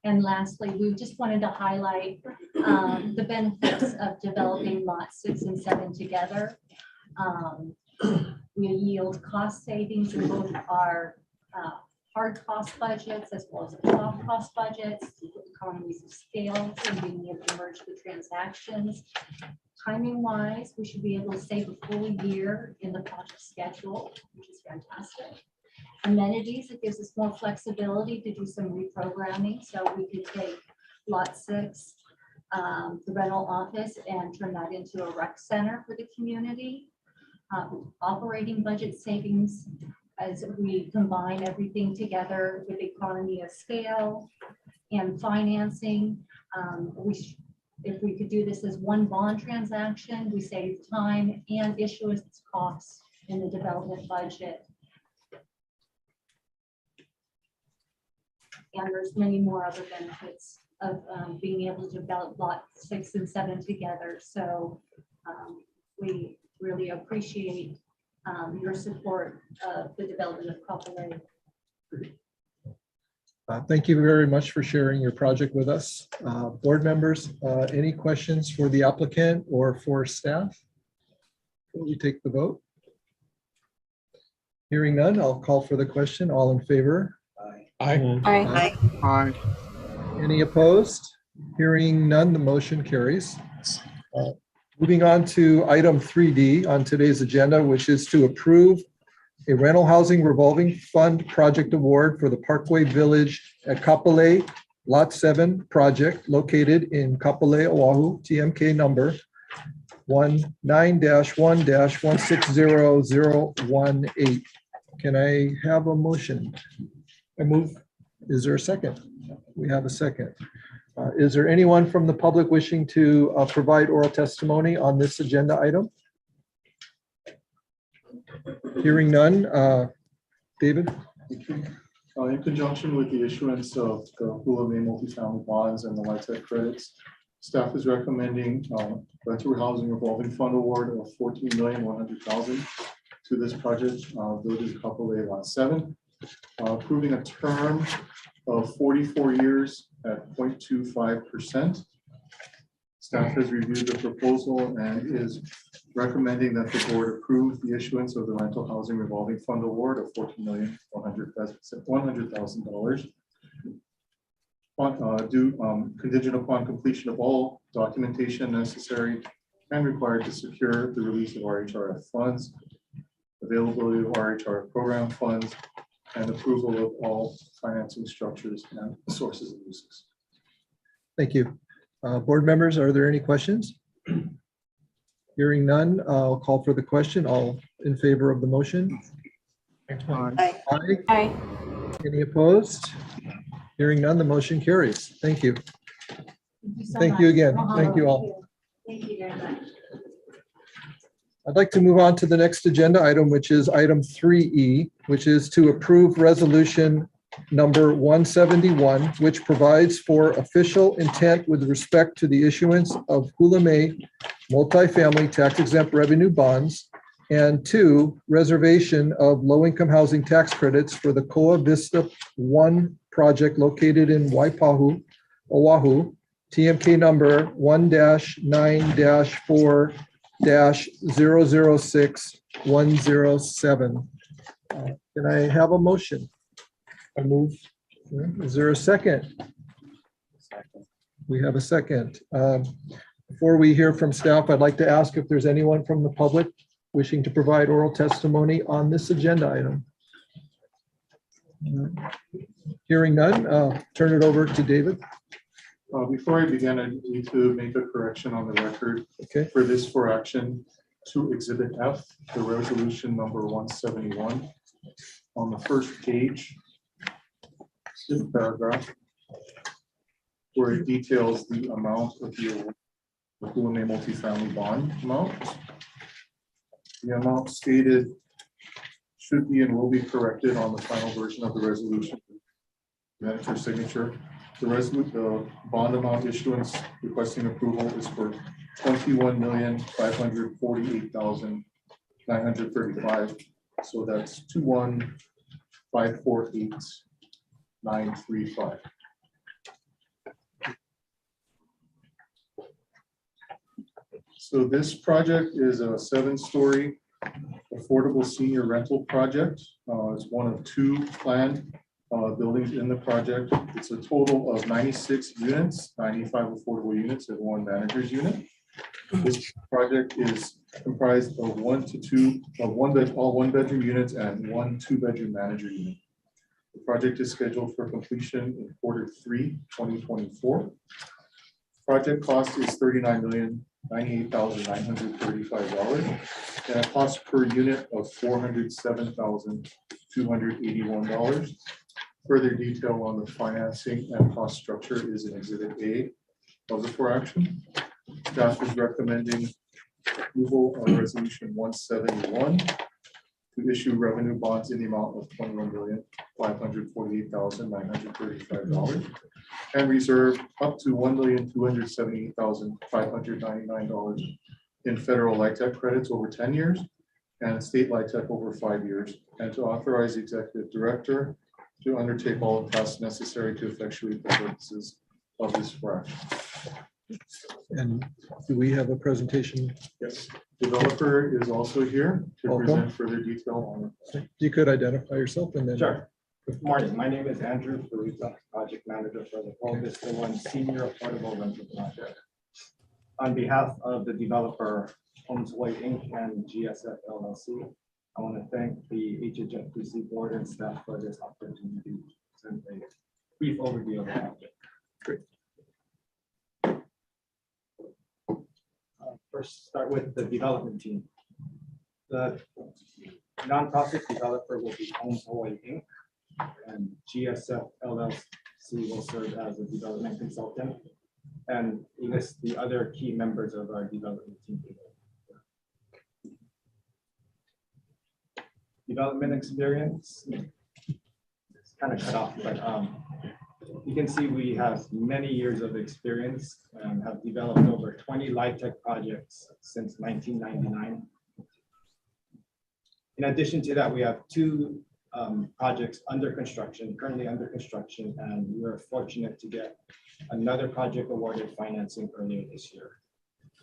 S10: And lastly, we just wanted to highlight the benefits of developing lots 6 and 7 together. We yield cost savings in both our hard cost budgets as well as our soft cost budgets, economies of scale, and being able to merge the transactions. Timing wise, we should be able to save a full year in the project schedule, which is fantastic. Amenities, it gives us more flexibility to do some reprogramming. So we could take lot 6, the rental office, and turn that into a rec center for the community. Operating budget savings as we combine everything together with economy of scale and financing. If we could do this as one bond transaction, we save time and issuance costs in the development budget. And there's many more other benefits of being able to develop lot 6 and 7 together. So we really appreciate your support of the development of Kapolei.
S2: Thank you very much for sharing your project with us. Board members, any questions for the applicant or for staff? Will you take the vote? Hearing none, I'll call for the question. All in favor?
S7: Aye.
S8: Aye.
S6: Aye.
S2: Any opposed? Hearing none, the motion carries. Moving on to item 3D on today's agenda, which is to approve a rental housing revolving fund project award for the Parkway Village at Kapolei Lot 7 project located in Kapolei, Oahu, TMK number 19-1-160018. Can I have a motion?
S7: I move.
S2: Is there a second? We have a second. Is there anyone from the public wishing to provide oral testimony on this agenda item? Hearing none. David?
S9: In conjunction with the issuance of the Hula May multifamily bonds and the LIHTC credits, staff is recommending rental housing revolving fund award of $14,100,000 to this project, Village of Kapolei Lot 7, approving a term of 44 years at 0.25%. Staff has reviewed the proposal and is recommending that the board approve the issuance of the rental housing revolving fund award of $14,100,000 contingent upon completion of all documentation necessary and required to secure the release of RHRF funds, availability of RHRF program funds, and approval of all financing structures and sources of uses.
S2: Thank you. Board members, are there any questions? Hearing none, I'll call for the question. All in favor of the motion?
S8: Aye.
S2: Aye.
S1: Aye.
S2: Any opposed? Hearing none, the motion carries. Thank you. Thank you again. Thank you all.
S10: Thank you very much.
S2: I'd like to move on to the next agenda item, which is item 3E, which is to approve resolution number 171, which provides for official intent with respect to the issuance of Hula May multifamily tax exempt revenue bonds, and 2, reservation of low-income housing tax credits for the Koa Vista 1 project located in Waipahu, Oahu, TMK number 1-9-4-006107. Can I have a motion?
S11: I move.
S2: Is there a second? We have a second. Before we hear from staff, I'd like to ask if there's anyone from the public wishing to provide oral testimony on this agenda item. Hearing none, turn it over to David.
S9: Before I begin, I need to make a correction on the record
S2: Okay.
S9: for this for action to Exhibit F, the resolution number 171. On the first page, this paragraph, where it details the amount of the Kuame multifamily bond amount. The amount stated should be and will be corrected on the final version of the resolution. Manager signature. The bond amount issuance requesting approval is for 21,548,935. So that's 21,548,935. So this project is a 7-story affordable senior rental project. It's one of 2 planned buildings in the project. It's a total of 96 units, 95 affordable units and 1 manager's unit. This project is comprised of all 1-bedroom units and 1 2-bedroom manager unit. The project is scheduled for completion in Q3 2024. Project cost is $39,098,935 and a cost per unit of $407,281. Further detail on the financing and cost structure is in Exhibit A of the for action. Staff is recommending approval of Resolution 171 to issue revenue bonds in the amount of $21,548,935 and reserve up to $1,278,599 in federal LIHTC credits over 10 years and state LIHTC over 5 years, and to authorize the executive director to undertake all the tasks necessary to effectuate the purposes of this fraction.
S2: And do we have a presentation?
S9: Yes, developer is also here to
S2: Welcome.
S9: present further detail on it.
S2: You could identify yourself and then.
S12: Sure. Good morning. My name is Andrew Faruza, project manager for the Cole Vista One Senior Affordable Rental Project. On behalf of the developer, Homes Hawaii Inc. and GSF LLC, I want to thank the HHFDC board and staff for this opportunity to present a brief overview of the project.
S2: Great.
S12: First, start with the development team. The nonprofit developer will be Homes Hawaii Inc. and GSF LLC will serve as a development consultant, and list the other key members of our development team. Development experience, it's kind of cut off, but you can see we have many years of experience and have developed over 20 LIHTC projects since 1999. In addition to that, we have 2 projects under construction, currently under construction, and we're fortunate to get another project awarded financing earlier this year.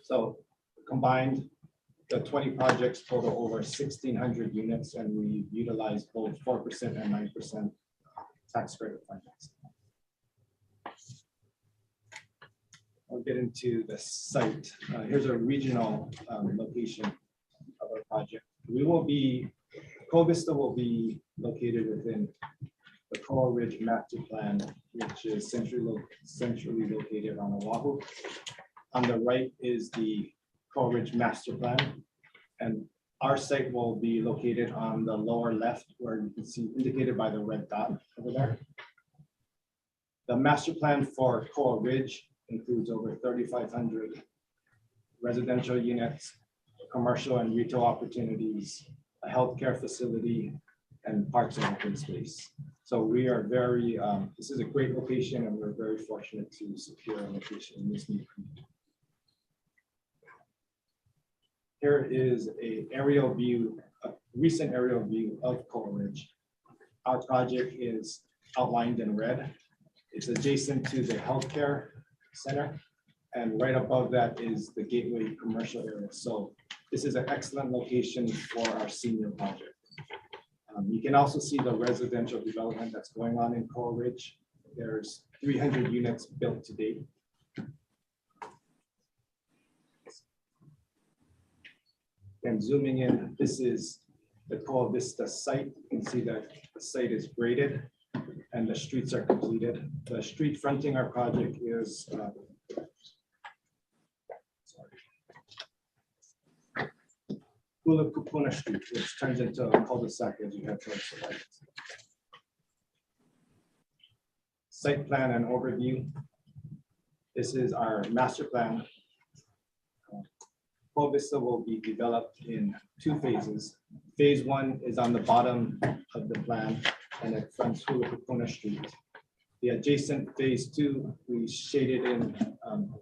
S12: So combined, the 20 projects total over 1,600 units, and we utilize both 4% and 9% tax credit financing. I'll get into the site. Here's a regional location of our project. Cole Vista will be located within the Coral Ridge Master Plan, which is centrally located on Oahu. On the right is the Coral Ridge Master Plan, and our site will be located on the lower left, where you can see indicated by the red dot over there. The master plan for Coral Ridge includes over 3,500 residential units, commercial and retail opportunities, a healthcare facility, and parks and open space. So we are very, this is a great location, and we're very fortunate to secure a location in this new community. Here is a recent aerial view of Coral Ridge. Our project is outlined in red. It's adjacent to the healthcare center, and right above that is the gateway commercial area. So this is an excellent location for our senior project. You can also see the residential development that's going on in Coral Ridge. There's 300 units built to date. And zooming in, this is the Coral Vista site. You can see that the site is graded and the streets are completed. The street fronting our project is Kupuna Street, which turns into a cul-de-sac as you head towards the right. Site plan and overview. This is our master plan. Coral Vista will be developed in 2 phases. Phase 1 is on the bottom of the plan and it fronts Kupuna Street. The adjacent phase 2, we shaded in,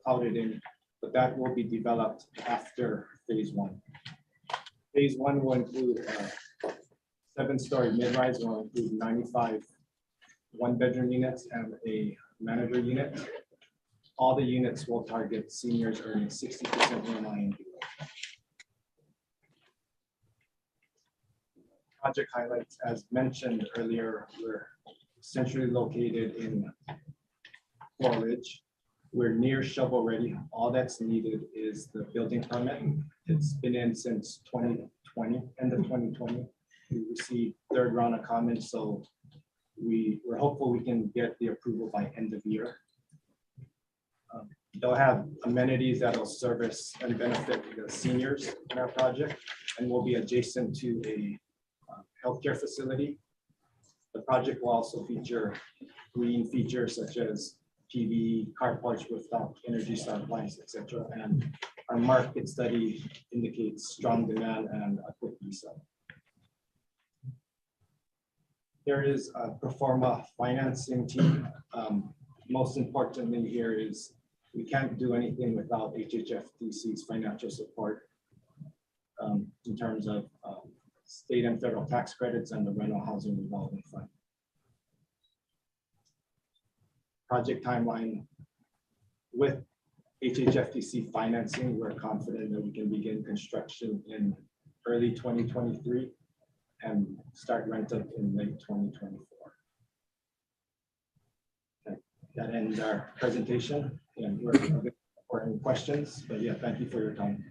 S12: clouded in, but that will be developed after phase 1. Phase 1 will include a 7-story mid-rise, will include 95 one-bedroom units and a manager unit. All the units will target seniors earning 60% NOI and below. Project highlights, as mentioned earlier, we're centrally located in Coral Ridge. We're near shovel ready. All that's needed is the building permit. It's been in since 2020, end of 2020. We received 3rd round of comments, so we're hopeful we can get the approval by end of year. They'll have amenities that'll service and benefit the seniors in our project, and will be adjacent to a healthcare facility. The project will also feature green features such as PV, carports, rooftop, Energy Star appliance, etc. And our market study indicates strong demand and a quick resale. There is a pro forma financing team. Most importantly here is we can't do anything without HHFDC's financial support in terms of state and federal tax credits and the rental housing revolving fund. Project timeline. With HHFDC financing, we're confident that we can begin construction in early 2023 and start rental in late 2024. Okay. That ends our presentation, and we're available for any questions, but yeah, thank you for your time.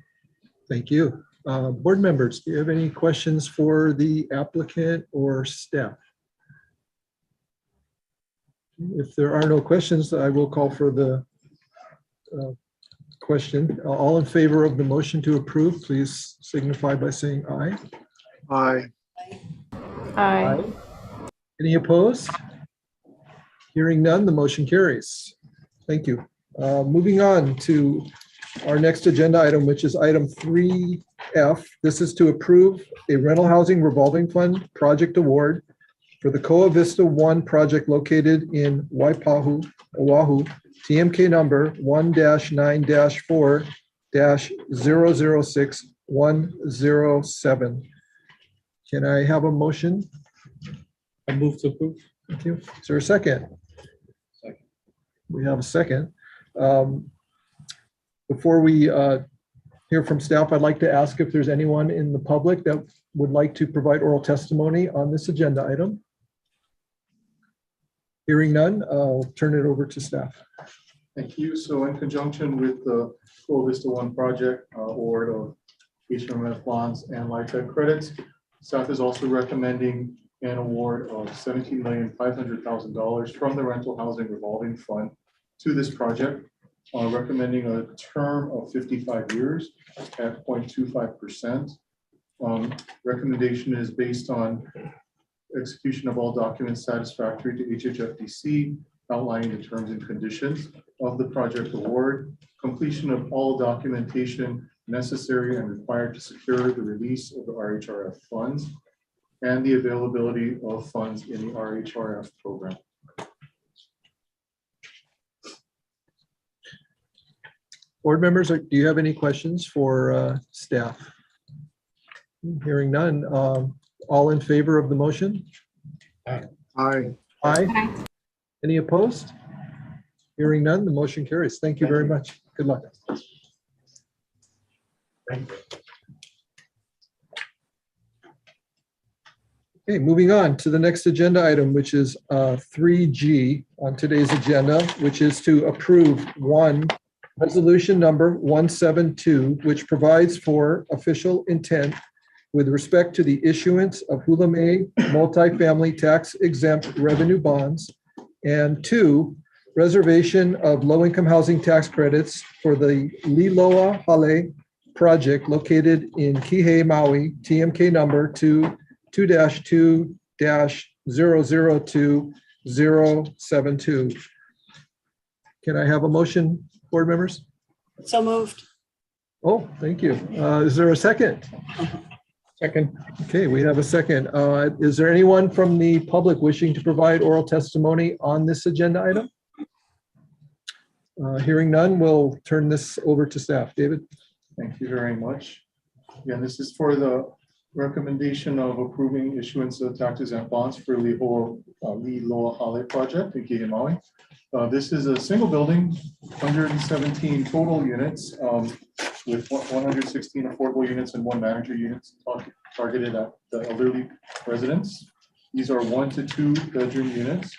S2: Thank you. Board members, do you have any questions for the applicant or staff? If there are no questions, I will call for the question. All in favor of the motion to approve, please signify by saying aye.
S6: Aye.
S1: Aye.
S2: Any opposed? Hearing none, the motion carries. Thank you. Moving on to our next agenda item, which is item 3F. This is to approve a rental housing revolving fund project award for the Coral Vista 1 project located in Waipahu, Oahu, TMK number 1-9-4-006107. Can I have a motion?
S7: I move to approve.
S2: Thank you. Is there a second?
S12: Second.
S2: We have a second. Before we hear from staff, I'd like to ask if there's anyone in the public that would like to provide oral testimony on this agenda item. Hearing none, I'll turn it over to staff.
S9: Thank you. So in conjunction with the Coral Vista 1 project award of HMF bonds and LIHTC credits, staff is also recommending an award of $17,500,000 from the rental housing revolving fund to this project, recommending a term of 55 years at 0.25%. Recommendation is based on execution of all documents satisfactory to HHFDC, outlining the terms and conditions of the project award, completion of all documentation necessary and required to secure the release of the RHRF funds, and the availability of funds in the RHRF program.
S2: Board members, do you have any questions for staff? Hearing none. All in favor of the motion?
S6: Aye.
S2: Aye. Any opposed? Hearing none, the motion carries. Thank you very much. Good luck.
S12: Thank you.
S2: Okay, moving on to the next agenda item, which is 3G on today's agenda, which is to approve resolution number 172, which provides for official intent with respect to the issuance of Hula May multifamily tax exempt revenue bonds, and 2, reservation of low-income housing tax credits for the Liloa Hale project located in Kihei, Maui, TMK number 2-2-002072. Can I have a motion, board members?
S8: So moved.
S2: Oh, thank you. Is there a second?
S7: Second.
S2: Okay, we have a second. Is there anyone from the public wishing to provide oral testimony on this agenda item? Hearing none, we'll turn this over to staff. David?
S9: Thank you very much. Again, this is for the recommendation of approving issuance of tax exempt bonds for Liloa Hale project in Kihei, Maui. This is a single building, 117 total units, with 116 affordable units and 1 manager units targeted at the elderly residents. These are 1 to 2 bedroom units.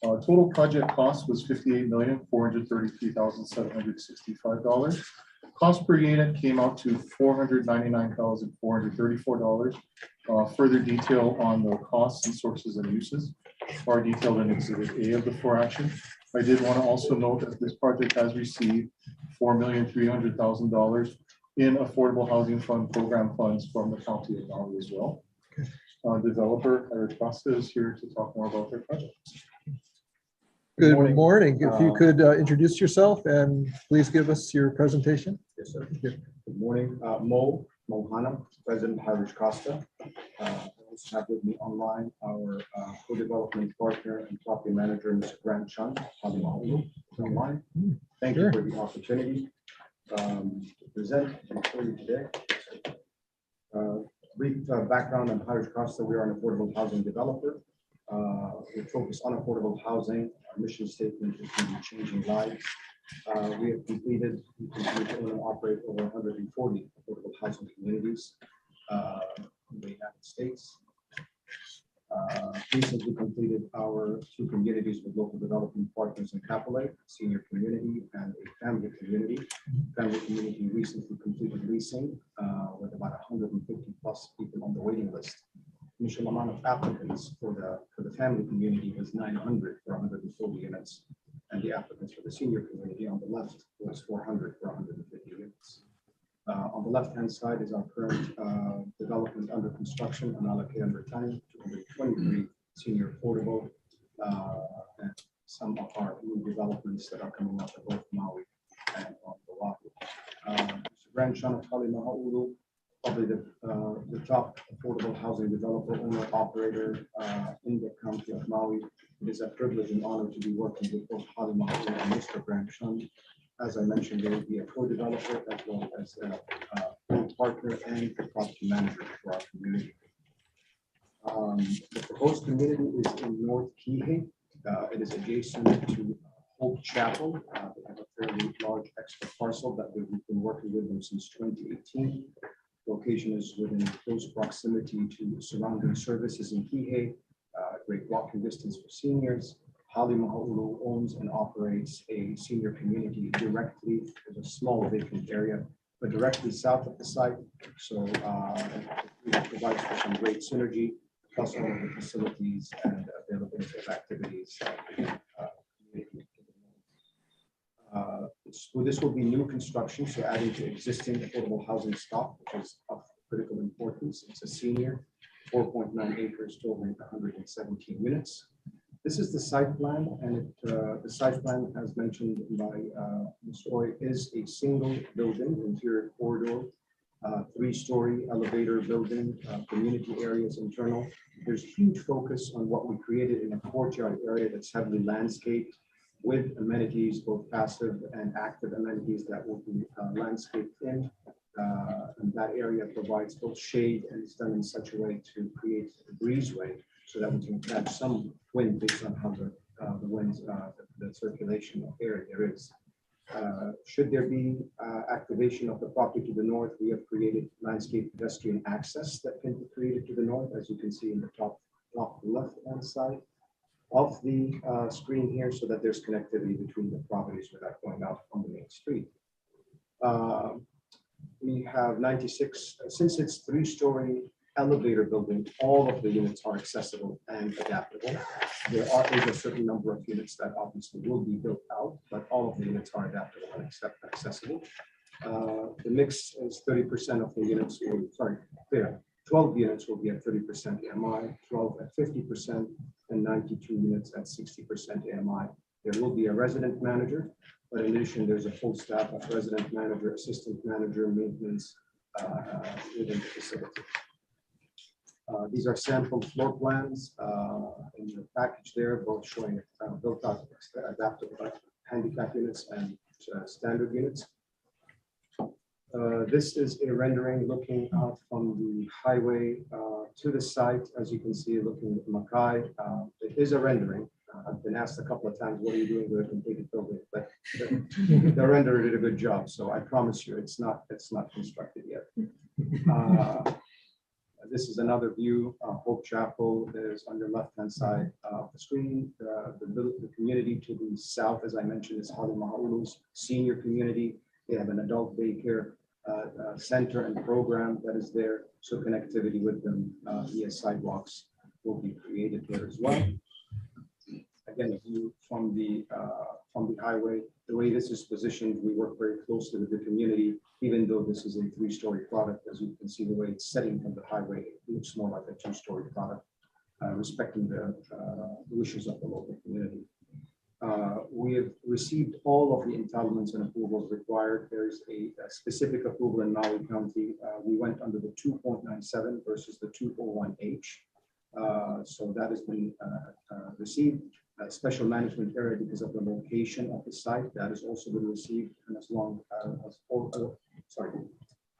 S9: Total project cost was $58,433,765. Cost per unit came out to $499,434. Further detail on the costs and sources and uses are detailed in Exhibit A of the 4 action. I did want to also note that this project has received $4,300,000 in Affordable Housing Fund program funds from the County of Maui as well. Developer Eric Costa is here to talk more about their project.
S2: Good morning. If you could introduce yourself and please give us your presentation.
S13: Yes, sir. Good morning. Mo Hana, President Harish Costa. I also have with me online our co-development partner and property manager, Mr. Grant Chun, online. Thank you for the opportunity to present for you today. Brief background on Harish Costa. We are an affordable housing developer. We focus on affordable housing. Our mission statement is to be changing lives. We have completed, we continue to own and operate over 140 affordable housing communities in the United States. Recently completed our 2 communities with local development partners in Kapolei, senior community and a family community. Family community recently completed leasing with about 150 plus people on the waiting list. Initial amount of applicants for the family community was 900 for 140 units, and the applicants for the senior community on the left was 400 for 150 units. On the left-hand side is our current development under construction on Alake and Britannia, 223 senior affordable, and some of our new developments that are coming up at both Maui and on Oahu. Mr. Grant Chun of Halimaha'ulu, probably the top affordable housing developer, owner, operator in the county of Maui. It is a privilege and honor to be working with both Halimaha'ulu and Mr. Grant Chun. As I mentioned, they will be a co-developer as well as a partner and a property manager for our community. The proposed community is in North Kihei. It is adjacent to Hope Chapel. They have a fairly large extra parcel that we've been working with them since 2018. Location is within close proximity to surrounding services in Kihei, great walking distance for seniors. Halimaha'ulu owns and operates a senior community directly. There's a small vacant area, but directly south of the site. So it provides for some great synergy, plus all of the facilities and availability of activities. So this will be new construction, so adding to existing affordable housing stock, which is of critical importance. It's a senior, 4.9 acres, totaling 117 units. This is the site plan, and the site plan, as mentioned by Ms. Roy, is a single building, interior corridor, 3-story elevator building, community areas internal. There's huge focus on what we created in a courtyard area that's heavily landscaped, with amenities, both passive and active amenities that will be landscaped in. And that area provides both shade, and it's done in such a way to create a breezeway so that we can catch some wind based on how the winds, the circulation of air there is. Should there be activation of the property to the north, we have created landscape pedestrian access that can be created to the north, as you can see in the top left-hand side of the screen here so that there's connectivity between the properties without going out on the main street. We have 96, since it's three-story elevator building, all of the units are accessible and adaptable. There is a certain number of units that obviously will be built out, but all of the units are adaptable and accessible. The mix is 30% of the units, 12 units will be at 30% AMI, 12 at 50%, and 92 units at 60% AMI. There will be a resident manager, but in addition, there's a full staff of resident manager, assistant manager, maintenance within the facility. These are sample floor plans in the package there, both showing built out adaptable handicap units and standard units. This is a rendering looking out from the highway to the site. As you can see, looking at Mackay, it is a rendering. I've been asked a couple of times, what are you doing with a completed building? But the renderer did a good job. So I promise you, it's not constructed yet. This is another view. Hope Chapel is on your left-hand side of the screen. The community to the south, as I mentioned, is Halimahulu's senior community. They have an adult daycare center and program that is there. So connectivity with them via sidewalks will be created there as well. Again, a view from the highway. The way this is positioned, we work very closely with the community, even though this is a three-story product. As you can see, the way it's setting from the highway, it looks more like a two-story product, respecting the wishes of the local community. We have received all of the entitlements and approvals required. There's a specific approval in Maui County. We went under the 2.97 versus the 201H. So that has been received. Special management area because of the location of the site, that has also been received, and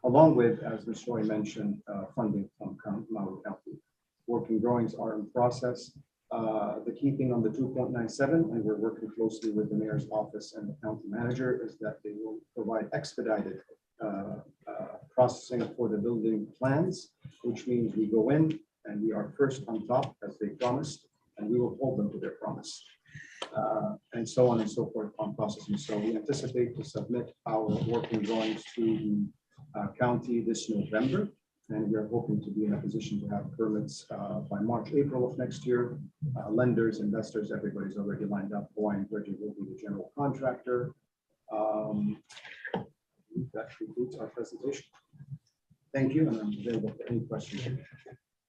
S13: along with, as Ms. Roy mentioned, funding from Maui County. Working drawings are in process. The key thing on the 2.97, and we're working closely with the mayor's office and the county manager, is that they will provide expedited processing for the building plans, which means we go in and we are first on top, as they promised, and we will hold them to their promise, and so on and so forth on processing. So we anticipate to submit our working drawings to the county this November, and we are hoping to be in a position to have permits by March, April of next year. Lenders, investors, everybody's already lined up. Hawaiian Bridge will be the general contractor. That concludes our presentation. Thank you, and I'm available for any questions.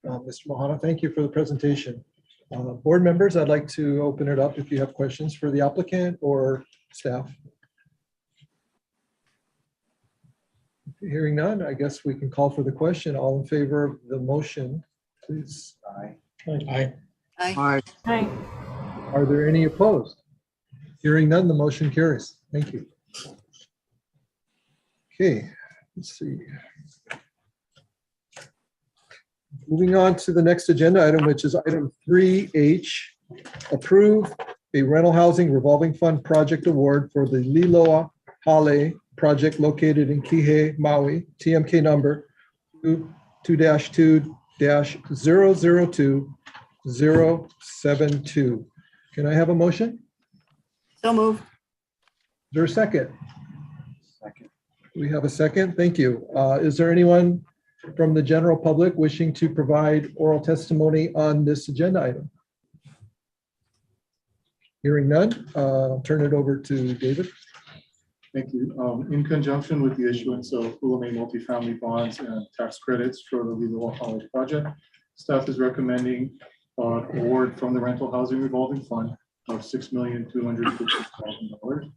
S2: Mr. Mohana, thank you for the presentation. Board members, I'd like to open it up if you have questions for the applicant or staff. Hearing none, I guess we can call for the question. All in favor of the motion, please.
S13: Aye.
S7: Aye.
S6: Aye.
S1: Hi.
S2: Are there any opposed? Hearing none, the motion carries. Thank you. Okay, let's see. Moving on to the next agenda item, which is item 3H, approve a rental housing revolving fund project award for the Liloa Hale project located in Kihei, Maui, TMK number 2-2-002072. Can I have a motion?
S8: So moved.
S2: Is there a second?
S13: Second.
S2: We have a second. Thank you. Is there anyone from the general public wishing to provide oral testimony on this agenda item? Hearing none, I'll turn it over to David.
S9: Thank you. In conjunction with the issuance of Ulame multifamily bonds and tax credits for the Liloa Hale project, staff is recommending award from the rental housing revolving fund of $6,250,000,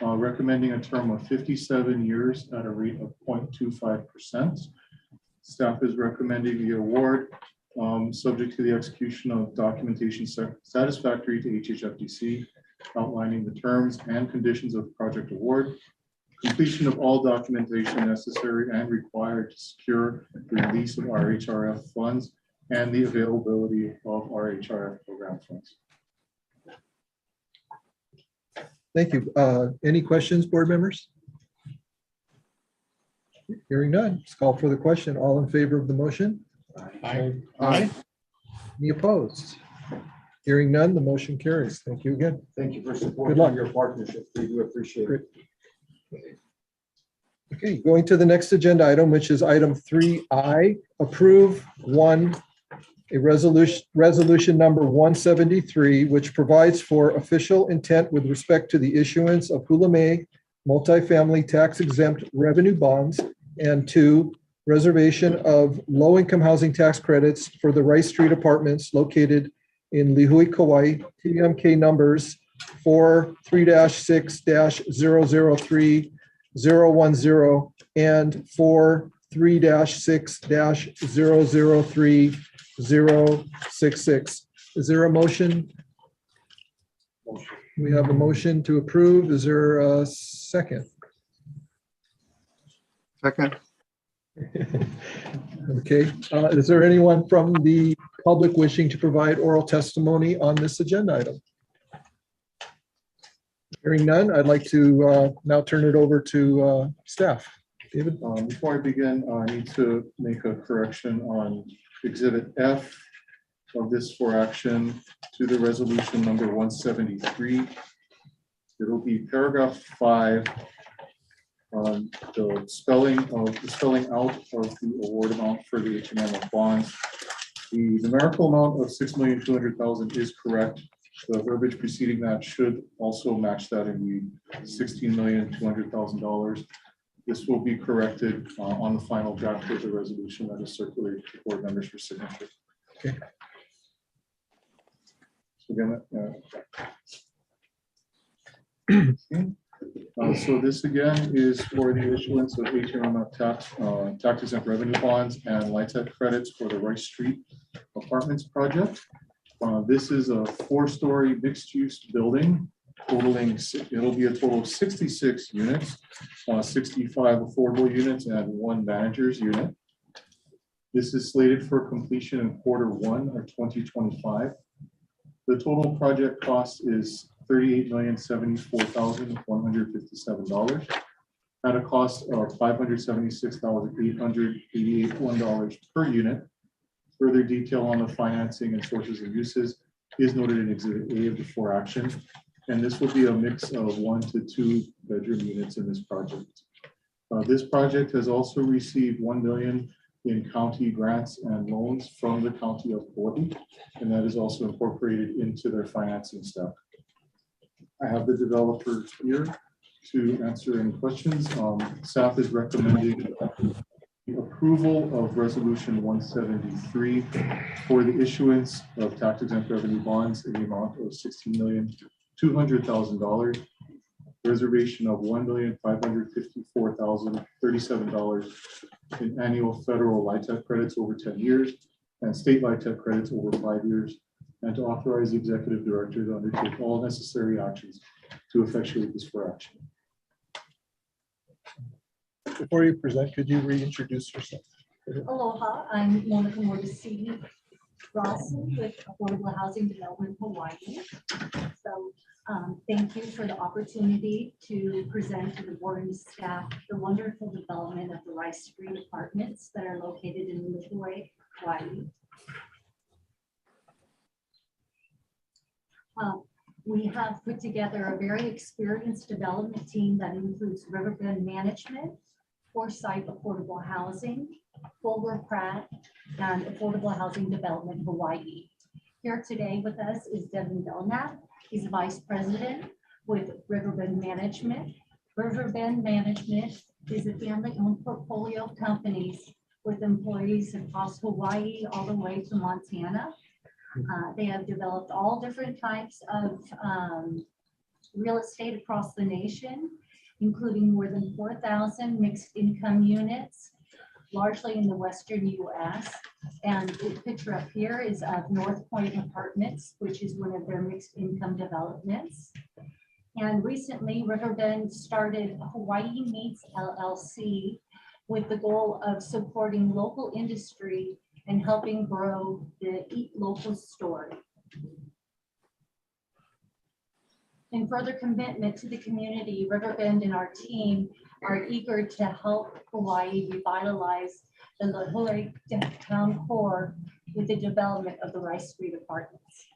S9: recommending a term of 57 years at a rate of 0.25%. Staff is recommending the award subject to the execution of documentation satisfactory to HHFDC, outlining the terms and conditions of the project award, completion of all documentation necessary and required to secure the release of our HRF funds and the availability of our HRF program funds.
S2: Thank you. Any questions, board members? Hearing none, let's call for the question. All in favor of the motion?
S7: Aye.
S2: Aye. Any opposed? Hearing none, the motion carries. Thank you again.
S13: Thank you for
S2: Good
S13: supporting
S2: luck.
S13: your partnership. We do appreciate it.
S2: Okay, going to the next agenda item, which is item 3I, approve a resolution number 173, which provides for official intent with respect to the issuance of Hula May multifamily tax exempt revenue bonds, and 2, reservation of low-income housing tax credits for the Rice Street apartments located in Lihue, Kauai, TMK numbers 43-6-003 010 and 43-6-003 066. Is there a motion? We have a motion to approve. Is there a second?
S6: Second.
S2: Okay. Is there anyone from the public wishing to provide oral testimony on this agenda item? Hearing none, I'd like to now turn it over to staff. David?
S9: Before I begin, I need to make a correction on Exhibit F of this for action to the resolution number 173. It'll be paragraph 5 on the spelling out of the award amount for the HMM bonds. The numerical amount of $6,200,000 is correct. The verbiage preceding that should also match that in the $16,200,000. This will be corrected on the final draft of the resolution that is circulated to board members for signature.
S2: Okay.
S9: So again, so this again is for the issuance of HMM tax exempt revenue bonds and LIHTC credits for the Rice Street Apartments project. This is a 4-story mixed-use building totaling, it'll be a total of 66 units, 65 affordable units and 1 manager's unit. This is slated for completion in Q1 of 2025. The total project cost is $38,074,157 at a cost of $576,881 per unit. Further detail on the financing and sources and uses is noted in Exhibit A of the 4 action. And this will be a mix of 1 to 2 bedroom units in this project. This project has also received $1 million in county grants and loans from the county of Hawaii, and that is also incorporated into their financing stack. I have the developer here to answer any questions. Staff is recommending the approval of resolution 173 for the issuance of tax exempt revenue bonds in the amount of $16,200,000, reservation of $1,554,037 in annual federal LIHTC credits over 10 years and state LIHTC credits over 5 years, and to authorize the executive director to undertake all necessary actions to effectuate this for action.
S2: Before you present, could you reintroduce yourself?
S10: Aloha, I'm Monica Mordesini Rawson with Affordable Housing Development Hawaii. So thank you for the opportunity to present to the board and staff the wonderful development of the Rice Street Apartments that are located in Lihue, Hawaii. We have put together a very experienced development team that includes Riverbend Management, Foresight Affordable Housing, Fulger Pratt, and Affordable Housing Development Hawaii. Here today with us is Devin Belknap. He's Vice President with Riverbend Management. Riverbend Management is a family-owned portfolio of companies with employees across Hawaii all the way to Montana. They have developed all different types of real estate across the nation, including more than 4,000 mixed income units, largely in the Western US. And the picture up here is of North Point Apartments, which is one of their mixed income developments. And recently, Riverbend started Hawaii Meets LLC with the goal of supporting local industry and helping grow the Eat Local story. In further commitment to the community, Riverbend and our team are eager to help Hawaii revitalize the Lihue town core with the development of the Rice Street Apartments.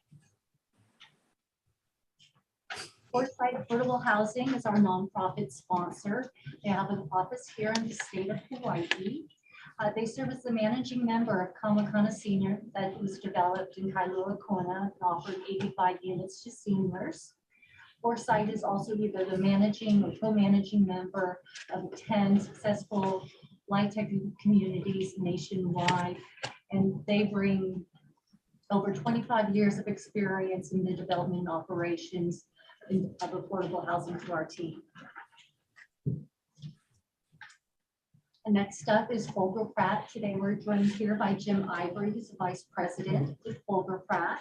S10: Foresight Affordable Housing is our nonprofit sponsor. They have an office here in the state of Hawaii. They serve as the managing member of Kamakana Senior that was developed in Kailua Kona and offered 85 units to seniors. Foresight is also either the managing or co-managing member of 10 successful light tech communities nationwide, and they bring over 25 years of experience in the development and operations of affordable housing to our team. And next up is Folger Pratt. Today we're joined here by Jim Ivory, who's the Vice President with Folger Pratt.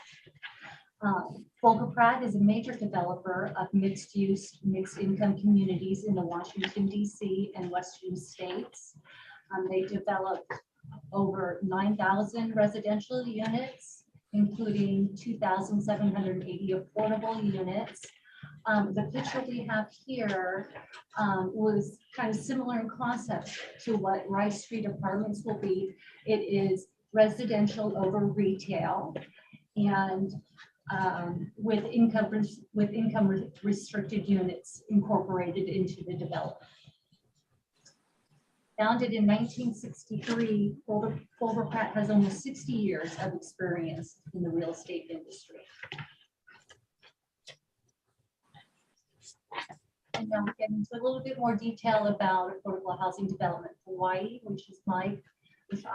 S10: Folger Pratt is a major developer of mixed-use, mixed-income communities in the Washington, D.C. and Western states. They developed over 9,000 residential units, including 2,780 affordable units. The picture we have here was kind of similar in concept to what Rice Street Apartments will be. It is residential over retail, and with income restricted units incorporated into the development. Founded in 1963, Folger Pratt has almost 60 years of experience in the real estate industry. And now we get into a little bit more detail about Affordable Housing Development Hawaii, which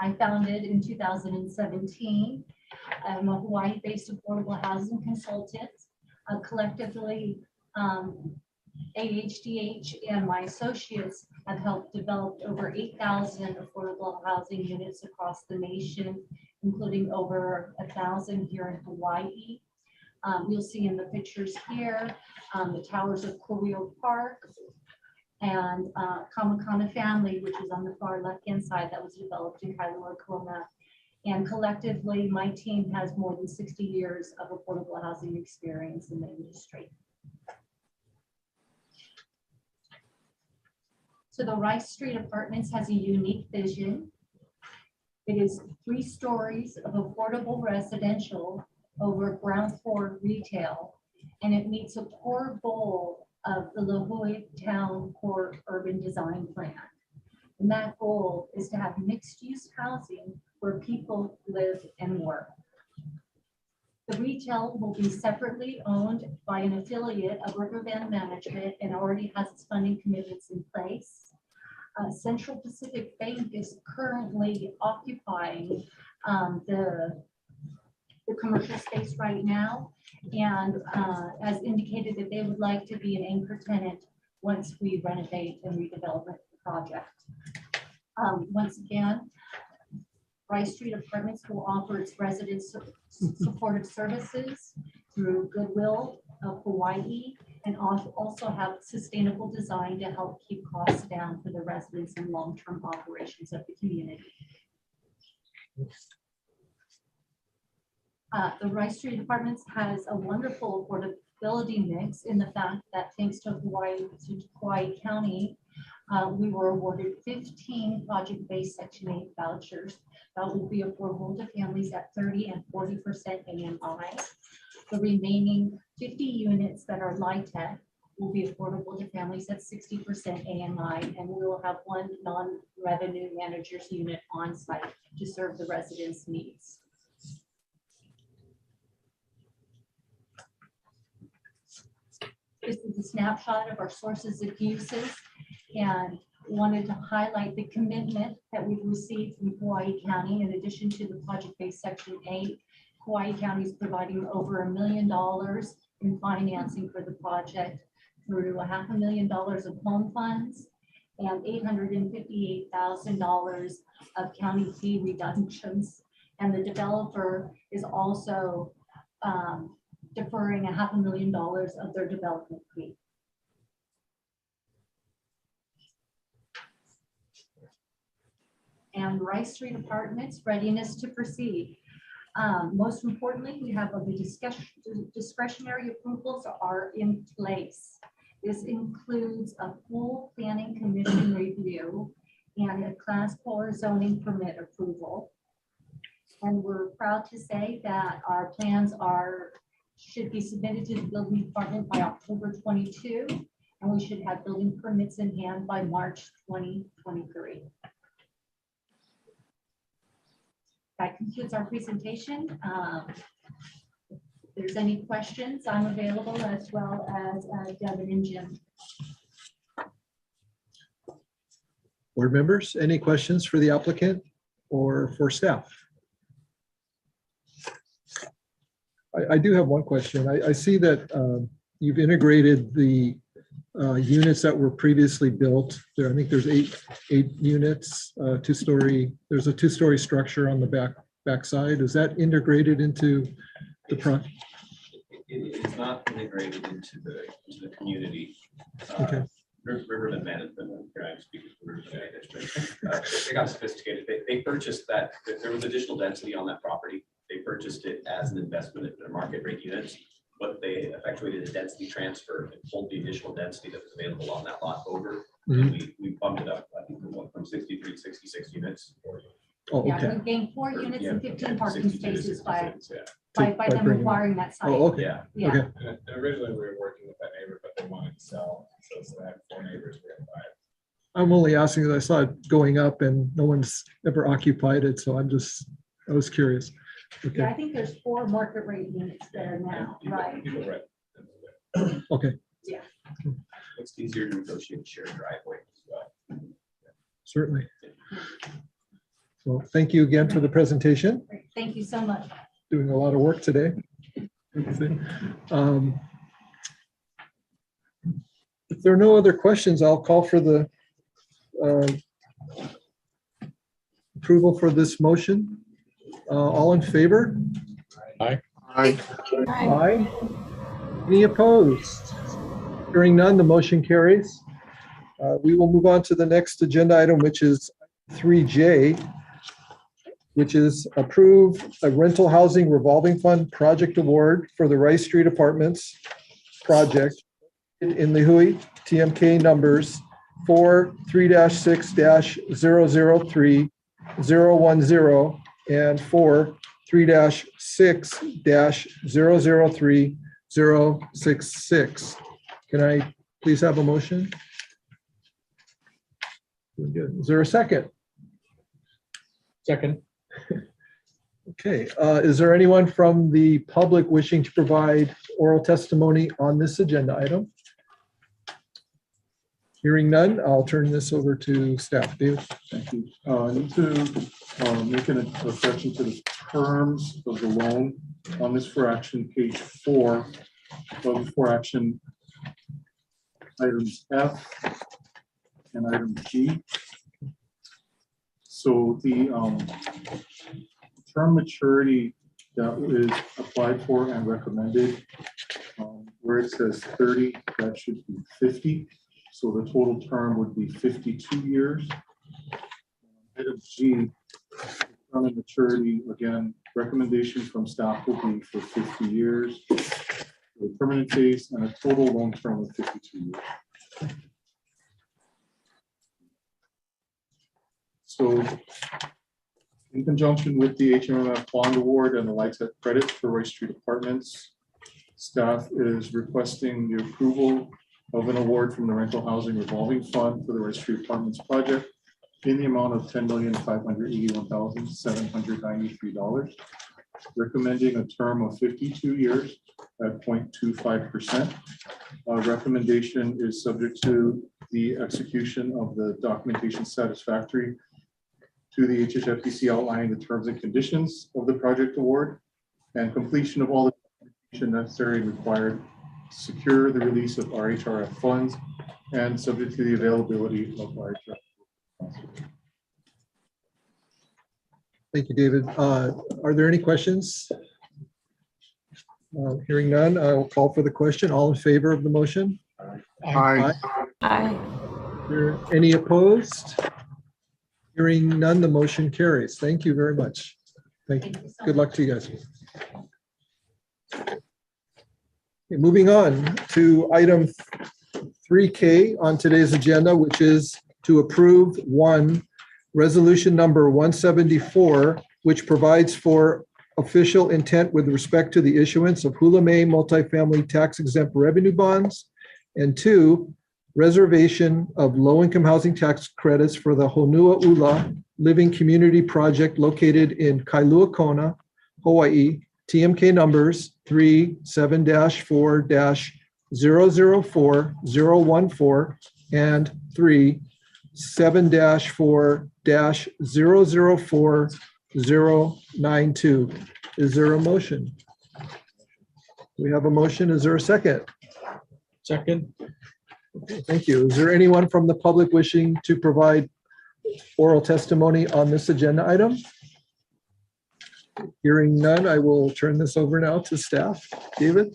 S10: I founded in 2017. I'm a Hawaii-based affordable housing consultant. Collectively, HHDC and my associates have helped develop over 8,000 affordable housing units across the nation, including over 1,000 here in Hawaii. You'll see in the pictures here, the towers of Kurio Park and Kamakana Family, which is on the far left-hand side, that was developed in Kailua Kona. And collectively, my team has more than 60 years of affordable housing experience in the industry. So the Rice Street Apartments has a unique vision. It is 3 stories of affordable residential over ground floor retail, and it meets a core goal of the Lihue Town Core Urban Design Plan. And that goal is to have mixed-use housing where people live and work. The retail will be separately owned by an affiliate of Riverbend Management and already has its funding commitments in place. Central Pacific Bank is currently occupying the commercial space right now, and has indicated that they would like to be an anchor tenant once we renovate and redevelop the project. Once again, Rice Street Apartments will offer its residents supportive services through Goodwill of Hawaii, and also have sustainable design to help keep costs down for the residents and long-term operations of the community. The Rice Street Apartments has a wonderful affordability mix in the fact that thanks to Hawaii County, we were awarded 15 project-based Section 8 vouchers that will be affordable to families at 30 and 40% AMI. The remaining 50 units that are LIHTC will be affordable to families at 60% AMI, and we will have 1 non-revenue manager's unit on site to serve the residents' needs. This is a snapshot of our sources of uses, and wanted to highlight the commitment that we've received from Hawaii County. In addition to the project-based Section 8, Hawaii County is providing over $1 million in financing for the project through $500,000 of home funds and $858,000 of county fee reductions. And the developer is also deferring $500,000 of their development fee. And Rice Street Apartments readiness to proceed. Most importantly, we have the discretionary approvals are in place. This includes a full planning commission review and a class 4 zoning permit approval. And we're proud to say that our plans are should be submitted to the building department by October 22, and we should have building permits in hand by March 2023. That concludes our presentation. If there's any questions, I'm available, as well as Devin and Jim.
S2: Board members, any questions for the applicant or for staff? I do have one question. I see that you've integrated the units that were previously built. There, I think there's eight units, two-story. There's a two-story structure on the backside. Is that integrated into the front?
S14: It's not integrated into the community.
S2: Okay.
S14: Riverland Management, here I'm speaking for Riverland Management. They got sophisticated. They purchased that. There was additional density on that property. They purchased it as an investment in their market rate units, but they effectuated a density transfer and pulled the additional density that was available on that lot over. And we bumped it up, I think, from 63 to 66 units.
S2: Oh,
S10: Yeah,
S2: okay.
S10: we gained 4 units and 15 parking
S14: 62 to
S10: spaces by
S14: 66, yeah.
S10: by them
S2: bringing-
S10: acquiring that site.
S2: Oh, okay.
S14: Yeah.
S10: Yeah.
S2: Okay.
S12: And originally, we were working with that neighbor, but they wanted to sell, so they had 4 neighbors, we had 5.
S2: I'm only asking because I saw it going up and no one's ever occupied it. So I was curious.
S10: Yeah,
S2: Okay.
S10: I think there's 4 market rate units there now, right?
S12: People rent.
S2: Okay.
S10: Yeah.
S14: It's easier to negotiate shared driveway as well.
S2: Certainly. Well, thank you again for the presentation.
S10: Great. Thank you so much.
S2: Doing a lot of work today. If there are no other questions, I'll call for the approval for this motion. All in favor?
S6: Aye.
S2: Aye. Any opposed? Hearing none, the motion carries. We will move on to the next agenda item, which is 3J, which is approve a rental housing revolving fund project award for the Rice Street Apartments project in the Hui TMK numbers 4-3-6-003-010 and 4-3-6-003-066. Can I please have a motion? Good. Is there a second?
S7: Second.
S2: Okay, is there anyone from the public wishing to provide oral testimony on this agenda item? Hearing none, I'll turn this over to staff. David?
S9: Thank you. I need to make a correction to the terms of the loan on this for action, page 4 of for action items F and item G. So the term maturity that is applied for and recommended, where it says 30, that should be 50. So the total term would be 52 years. Item G, term and maturity, again, recommendation from staff will be for 50 years. The permanent phase and a total loan term of 52 years. So in conjunction with the HMMF bond award and the LIHTC credit for Rice Street Apartments, staff is requesting the approval of an award from the Rental Housing Revolving Fund for the Rice Street Apartments project in the amount of $10,581,793, recommending a term of 52 years at 0.25%. Recommendation is subject to the execution of the documentation satisfactory to the HHFDC outlining the terms and conditions of the project award and completion of all the documentation necessary and required to secure the release of RHRF funds and subject to the availability of RHRF funds.
S2: Thank you, David. Are there any questions? Hearing none, I will call for the question. All in favor of the motion?
S6: Aye.
S1: Aye.
S2: Are there any opposed? Hearing none, the motion carries. Thank you very much. Thank you. Good luck to you guys. Okay, moving on to item 3K on today's agenda, which is to approve resolution number 174, which provides for official intent with respect to the issuance of Hula May multifamily tax exempt revenue bonds. And 2, reservation of low-income housing tax credits for the Honua Ula Living Community Project located in Kailua Kona, Hawaii, TMK numbers 37-4-004014 and 7-4-004092. Is there a motion? We have a motion. Is there a second?
S7: Second.
S2: Okay, thank you. Is there anyone from the public wishing to provide oral testimony on this agenda item? Hearing none, I will turn this over now to staff. David?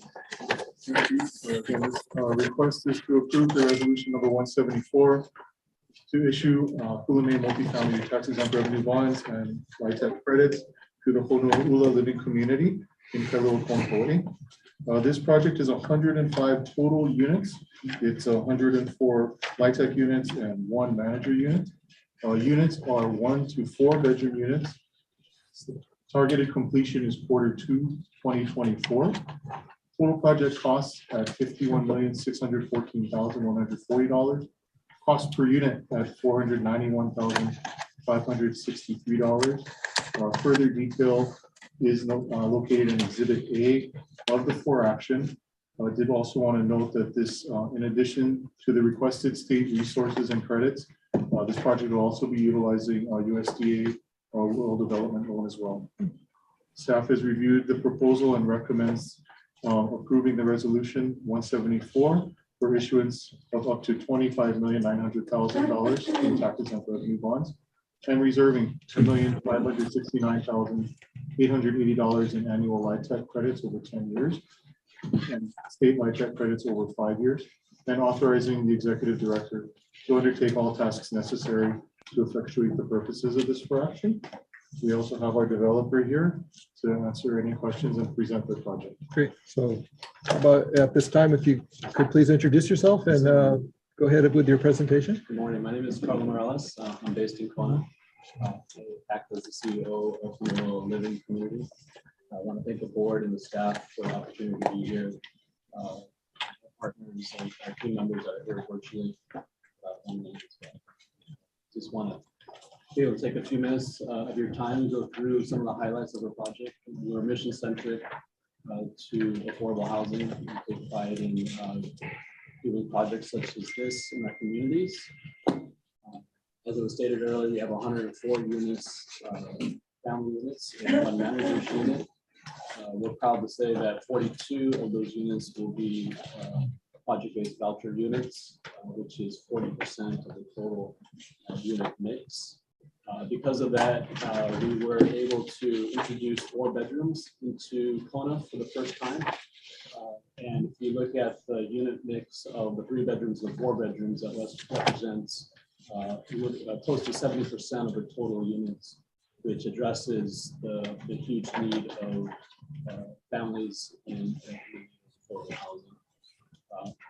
S9: Thank you. Again, this request is to approve the resolution number 174 to issue Hula May multifamily tax exempt revenue bonds and LIHTC credits to the Honua Ula Living Community in Kailua Kona, Hawaii. This project is 105 total units. It's 104 LIHTC units and 1 manager unit. Units are 1 to 4 bedroom units. Targeted completion is Q2 2024. Total project costs at $51,614,140. Cost per unit at $491,563. Further detail is located in Exhibit A of the 4 action. I did also want to note that this, in addition to the requested state resources and credits, this project will also be utilizing USDA Rural Development Loan as well. Staff has reviewed the proposal and recommends approving the resolution 174 for issuance of up to $25,900,000 in tax exempt revenue bonds and reserving $2,569,880 in annual LIHTC credits over 10 years and state LIHTC credits over 5 years, and authorizing the executive director to undertake all tasks necessary to effectuate the purposes of this action. We also have our developer here to answer any questions and present the project.
S2: Great. So how about at this time, if you could please introduce yourself and go ahead with your presentation.
S15: Good morning. My name is Carlo Morales. I'm based in Kona. I act as the CEO of the Living Community. I want to thank the board and the staff for the opportunity to be here. Partners and our team members that are here virtually. Just want to be able to take a few minutes of your time and go through some of the highlights of the project. We're mission centric to affordable housing, providing doing projects such as this in our communities. As it was stated earlier, we have 104 units, family units, and 1 manager's unit. We're proud to say that 42 of those units will be project-based voucher units, which is 40% of the total unit mix. Because of that, we were able to introduce 4 bedrooms into Kona for the first time. And if you look at the unit mix of the 3 bedrooms and 4 bedrooms, that represents close to 70% of the total units, which addresses the huge need of families in affordable housing.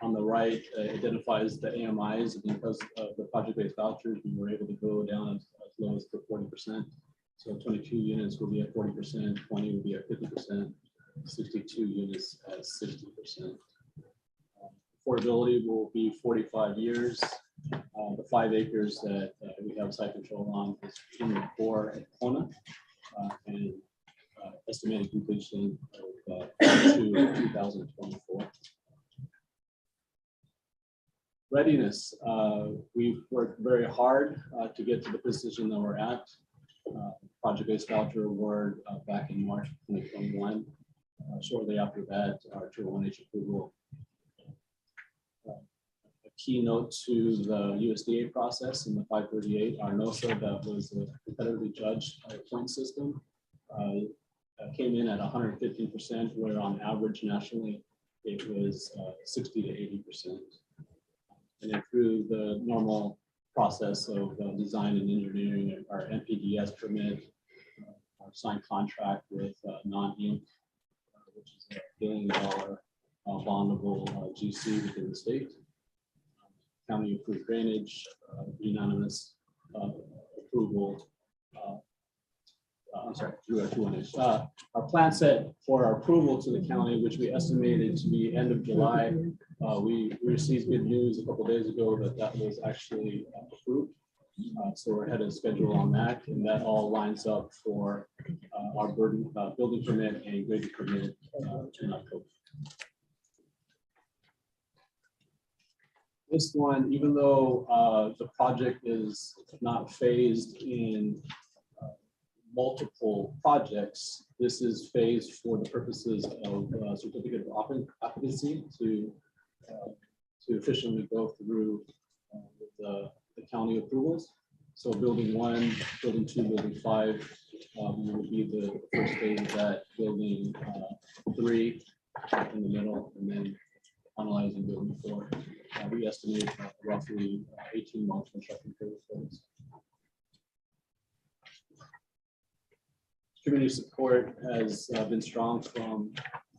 S15: On the right, identifies the AMIs. Because of the project-based vouchers, we were able to go down as low as to 40%. So 22 units will be at 40%, 20 will be at 50%, 62 units at 60%. Affordability will be 45 years. The 5 acres that we have site control on is in the core at Kona, and estimated completion of 2024. Readiness. We've worked very hard to get to the position that we're at. Project-based voucher award back in March 2021. Shortly after that, our Tier 1H approval. A keynote to the USDA process in the 538, our NOSA that was a competitively judged point system came in at 115%, where on average nationally it was 60 to 80%. And then through the normal process of design and engineering, our NPDS permit, our signed contract with non-Inc., which is a $1 billion bondable GC within the state. County approved drainage, unanimous approval I'm sorry, through our 218. Our plan set for our approval to the county, which we estimated to be end of July. We received good news a couple of days ago that that was actually approved. So we're ahead of schedule on that, and that all lines up for our building permit and grading permit in October. This one, even though the project is not phased in multiple projects, this is phased for the purposes of certificate of occupancy to efficiently go through the county approvals. So building 1, building 2, building 5 will be the first phase of that. Building 3 in the middle, and then finalizing building 4. We estimate roughly 18 months construction period for this. Community support has been strong from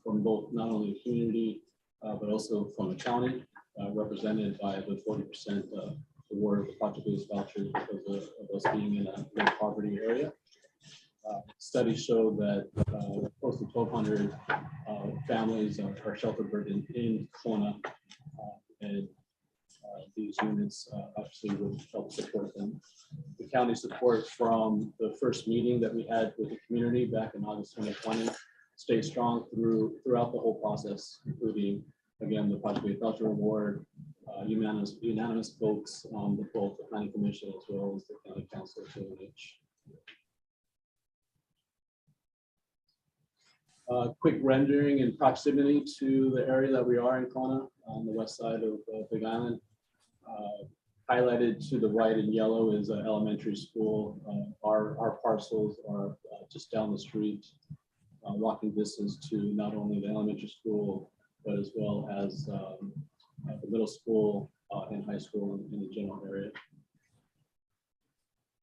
S15: both not only the community but also from the county, represented by the 40% award of the project-based vouchers because of us being in a low poverty area. Studies show that close to 1,200 families are shelter burdened in Kona, and these units obviously would help support them. The county support from the first meeting that we had with the community back in August 2020 stayed strong throughout the whole process, including, again, the project-based voucher award, unanimous votes on both the planning commission as well as the county council to quick rendering in proximity to the area that we are in Kona on the west side of Big Island. Highlighted to the right in yellow is an elementary school. Our parcels are just down the street, walking distance to not only the elementary school, but as well as the middle school and high school in the general area.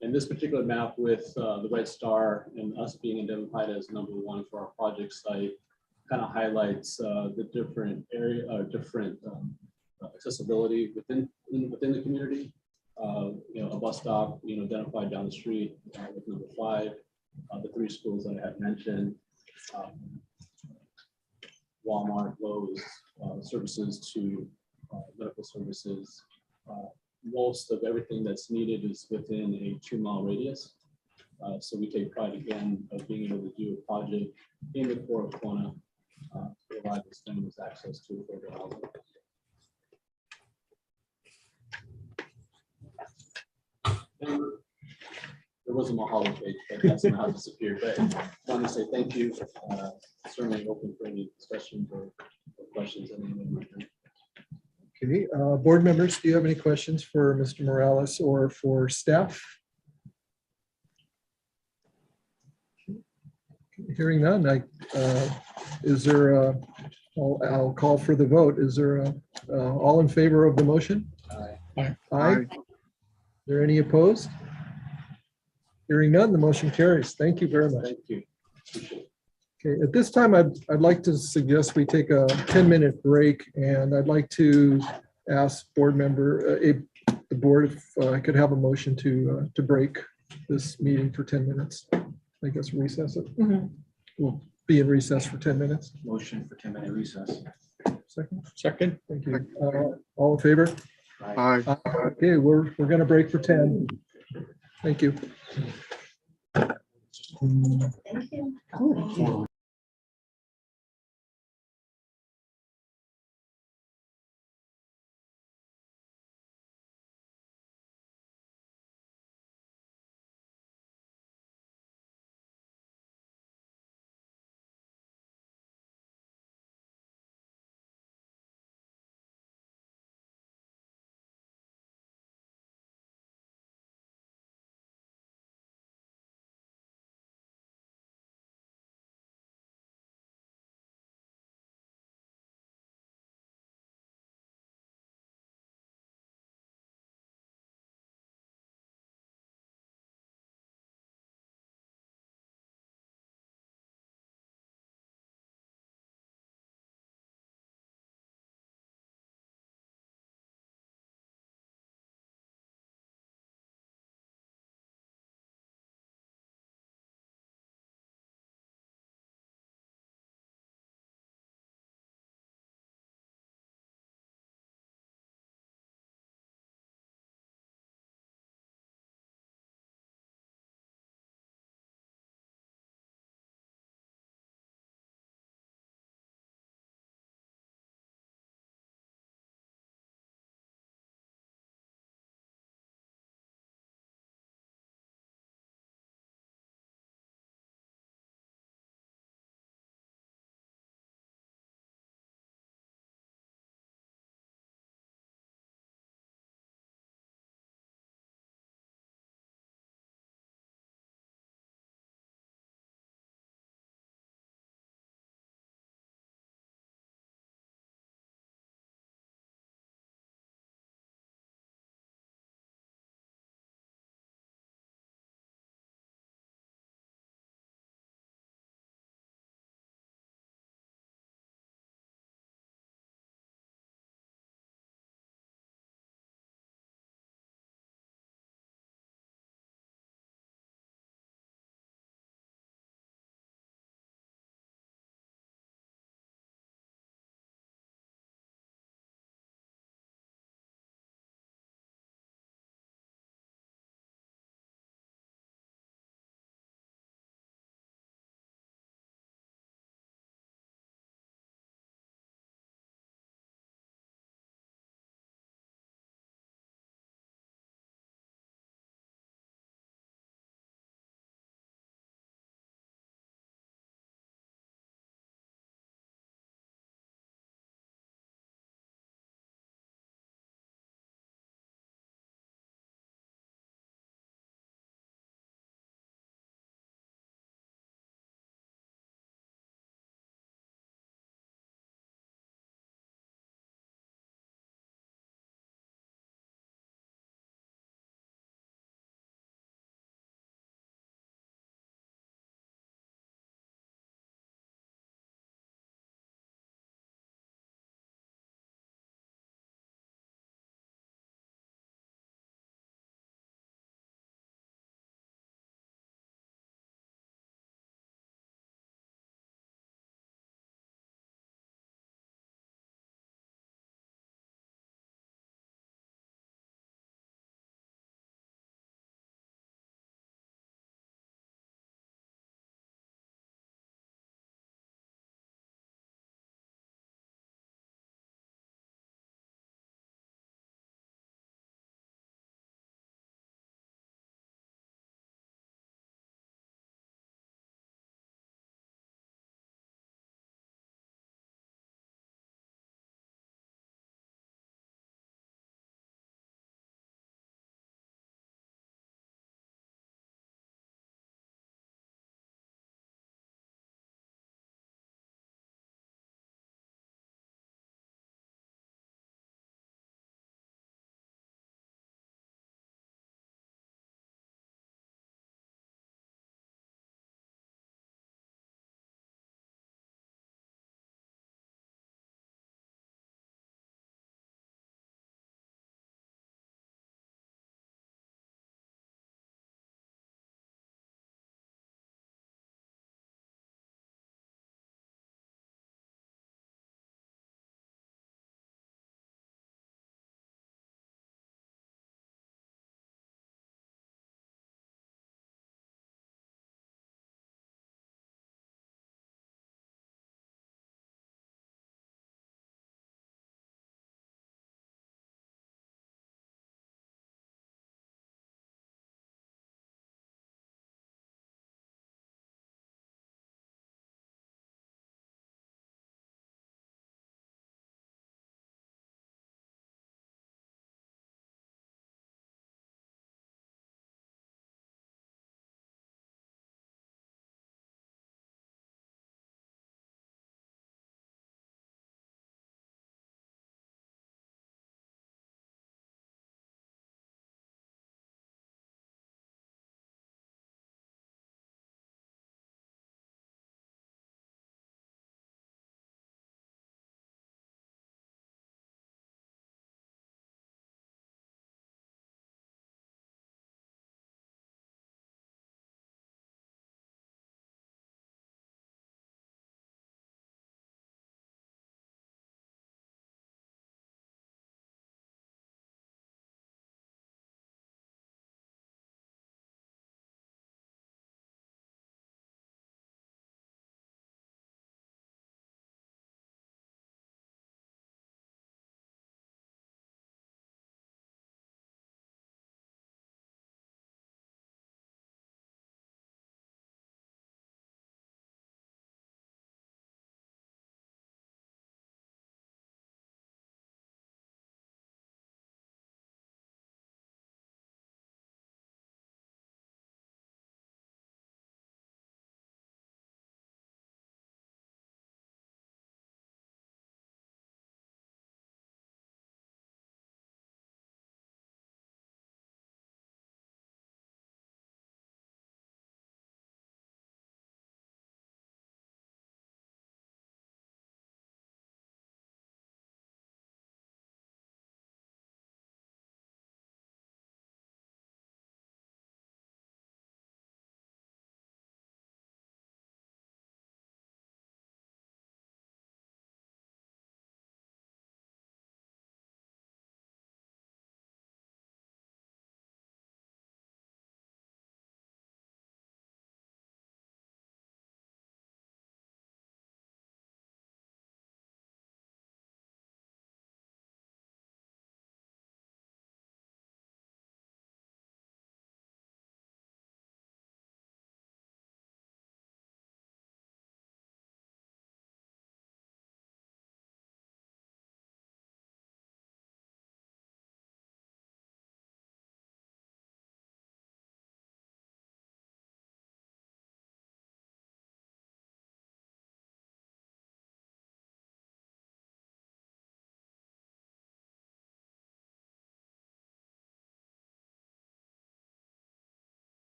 S15: And this particular map with the red star and us being identified as #1 for our project site kind of highlights the different area, different accessibility within the community. A bus stop, identified down the street with #5. The 3 schools that I had mentioned, Walmart, Lowe's, services to medical services. Most of everything that's needed is within a 2-mile radius. So we take pride again of being able to do a project in the core of Kona to provide this families access to affordable housing. And there was a Mahalo page, but that's now disappeared. But I want to say thank you. Certainly open for any discussions or questions that anyone might have.
S2: Okay, board members, do you have any questions for Mr. Morales or for staff? Hearing none, is there I'll call for the vote. Is there all in favor of the motion?
S15: Aye.
S2: Aye. Is there any opposed? Hearing none, the motion carries. Thank you very much.
S15: Thank you.
S2: Okay, at this time, I'd like to suggest we take a 10-minute break, and I'd like to ask board member, the board, if I could have a motion to break this meeting for 10 minutes. I guess recess it. We'll be in recess for 10 minutes.
S5: Motion for 10-minute recess.
S2: Second.
S7: Second.
S2: Thank you. All in favor?
S6: Aye.
S2: Okay, we're going to break for 10. Thank you.
S3: Thank you.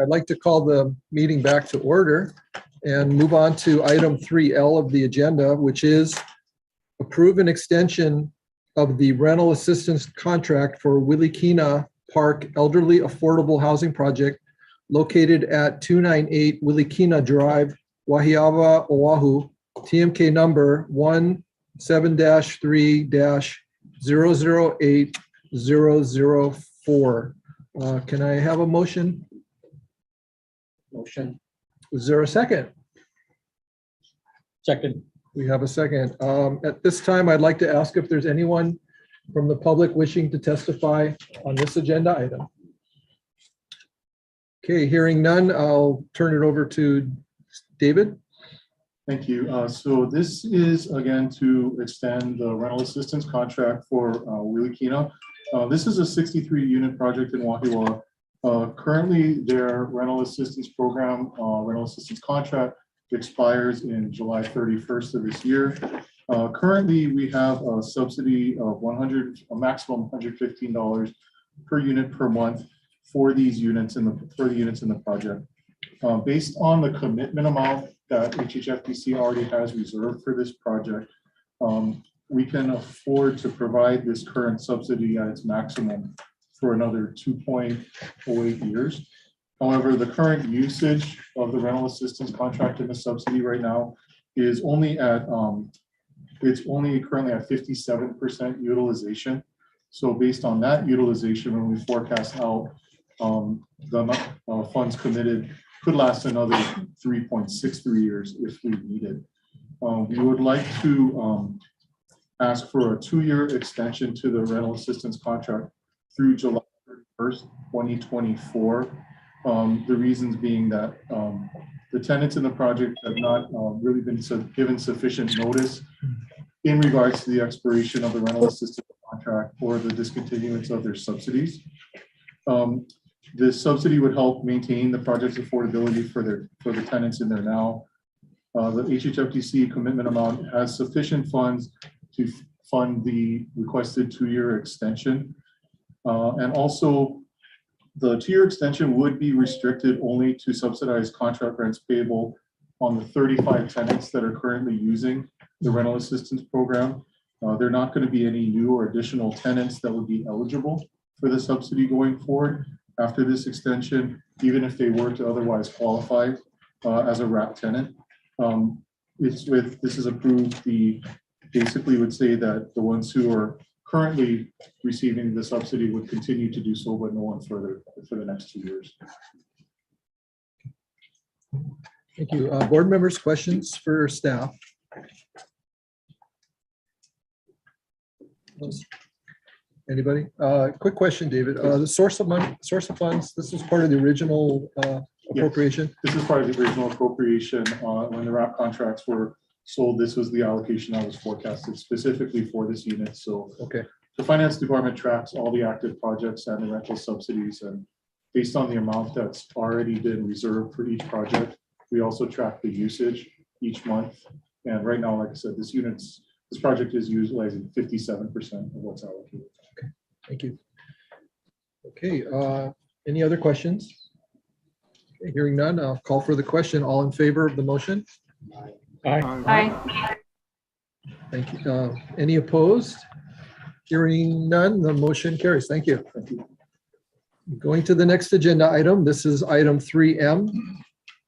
S2: I'd like to call the meeting back to order and move on to item 3L of the agenda, which is approve an extension of the rental assistance contract for Wilikina Park Elderly Affordable Housing Project located at 298 Wilikina Drive, Wahiawa, Oahu, TMK number 17-3-008-004. Can I have a motion?
S7: Motion.
S2: Is there a second?
S7: Second.
S2: We have a second. At this time, I'd like to ask if there's anyone from the public wishing to testify on this agenda item. Okay, hearing none, I'll turn it over to David.
S9: Thank you. So this is again to extend the rental assistance contract for Wilikina. This is a 63 unit project in Wahiawa. Currently, their rental assistance program, rental assistance contract expires in July 31st of this year. Currently, we have a subsidy of a maximum $115 per unit per month for these units in the project. Based on the commitment amount that HHFDC already has reserved for this project, we can afford to provide this current subsidy at its maximum for another 2.08 years. However, the current usage of the rental assistance contract and the subsidy right now is only at currently at 57% utilization. So based on that utilization, when we forecast out the funds committed could last another 3.63 years if we need it. We would like to ask for a 2-year extension to the rental assistance contract through July 31st, 2024. The reasons being that the tenants in the project have not really been given sufficient notice in regards to the expiration of the rental assistance contract or the discontinuance of their subsidies. This subsidy would help maintain the project's affordability for the tenants in there now. The HHFDC commitment amount has sufficient funds to fund the requested 2-year extension. And also, the 2-year extension would be restricted only to subsidized contract rents payable on the 35 tenants that are currently using the rental assistance program. There are not going to be any new or additional tenants that would be eligible for the subsidy going forward after this extension, even if they were to otherwise qualify as a wrap tenant. This is approved, basically would say that the ones who are currently receiving the subsidy would continue to do so, but no one further for the next 2 years.
S2: Thank you. Board members, questions for staff? Anybody? Quick question, David. The source of funds, this is part of the original appropriation?
S9: Yes, this is part of the original appropriation. When the wrap contracts were sold, this was the allocation that was forecasted specifically for this unit. So
S2: okay,
S9: the finance department tracks all the active projects and the rental subsidies, and based on the amount that's already been reserved for each project, we also track the usage each month. And right now, like I said, this project is utilizing 57% of what's allocated.
S2: Okay, thank you. Okay, any other questions? Okay, hearing none, I'll call for the question. All in favor of the motion?
S7: Aye.
S1: Aye.
S2: Thank you. Any opposed? Hearing none, the motion carries. Thank you. Going to the next agenda item. This is item 3M.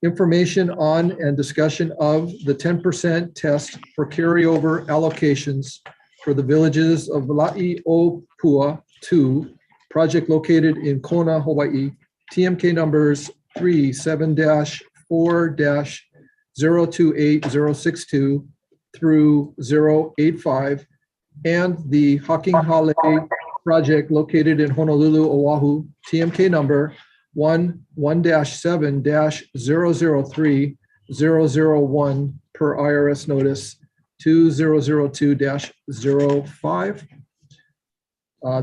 S2: Information on and discussion of the 10% test for carryover allocations for the villages of La'iopua 2, project located in Kona, Hawaii, TMK numbers 37-4-028062 through 085, and the Hakinghale project located in Honolulu, Oahu, TMK number 1-7-003-001 per IRS notice 2002-05.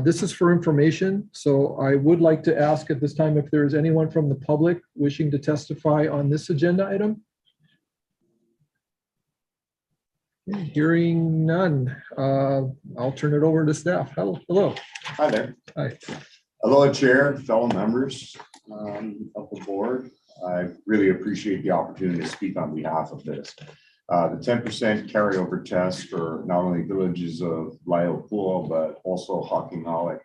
S2: This is for information, so I would like to ask at this time if there is anyone from the public wishing to testify on this agenda item. Okay, hearing none, I'll turn it over to staff. Hello.
S5: Hi there.
S2: Hi.
S16: Hello, Chair, fellow members of the board. I really appreciate the opportunity to speak on behalf of this. The 10% carryover test for not only villages of Laopua, but also Hakinale.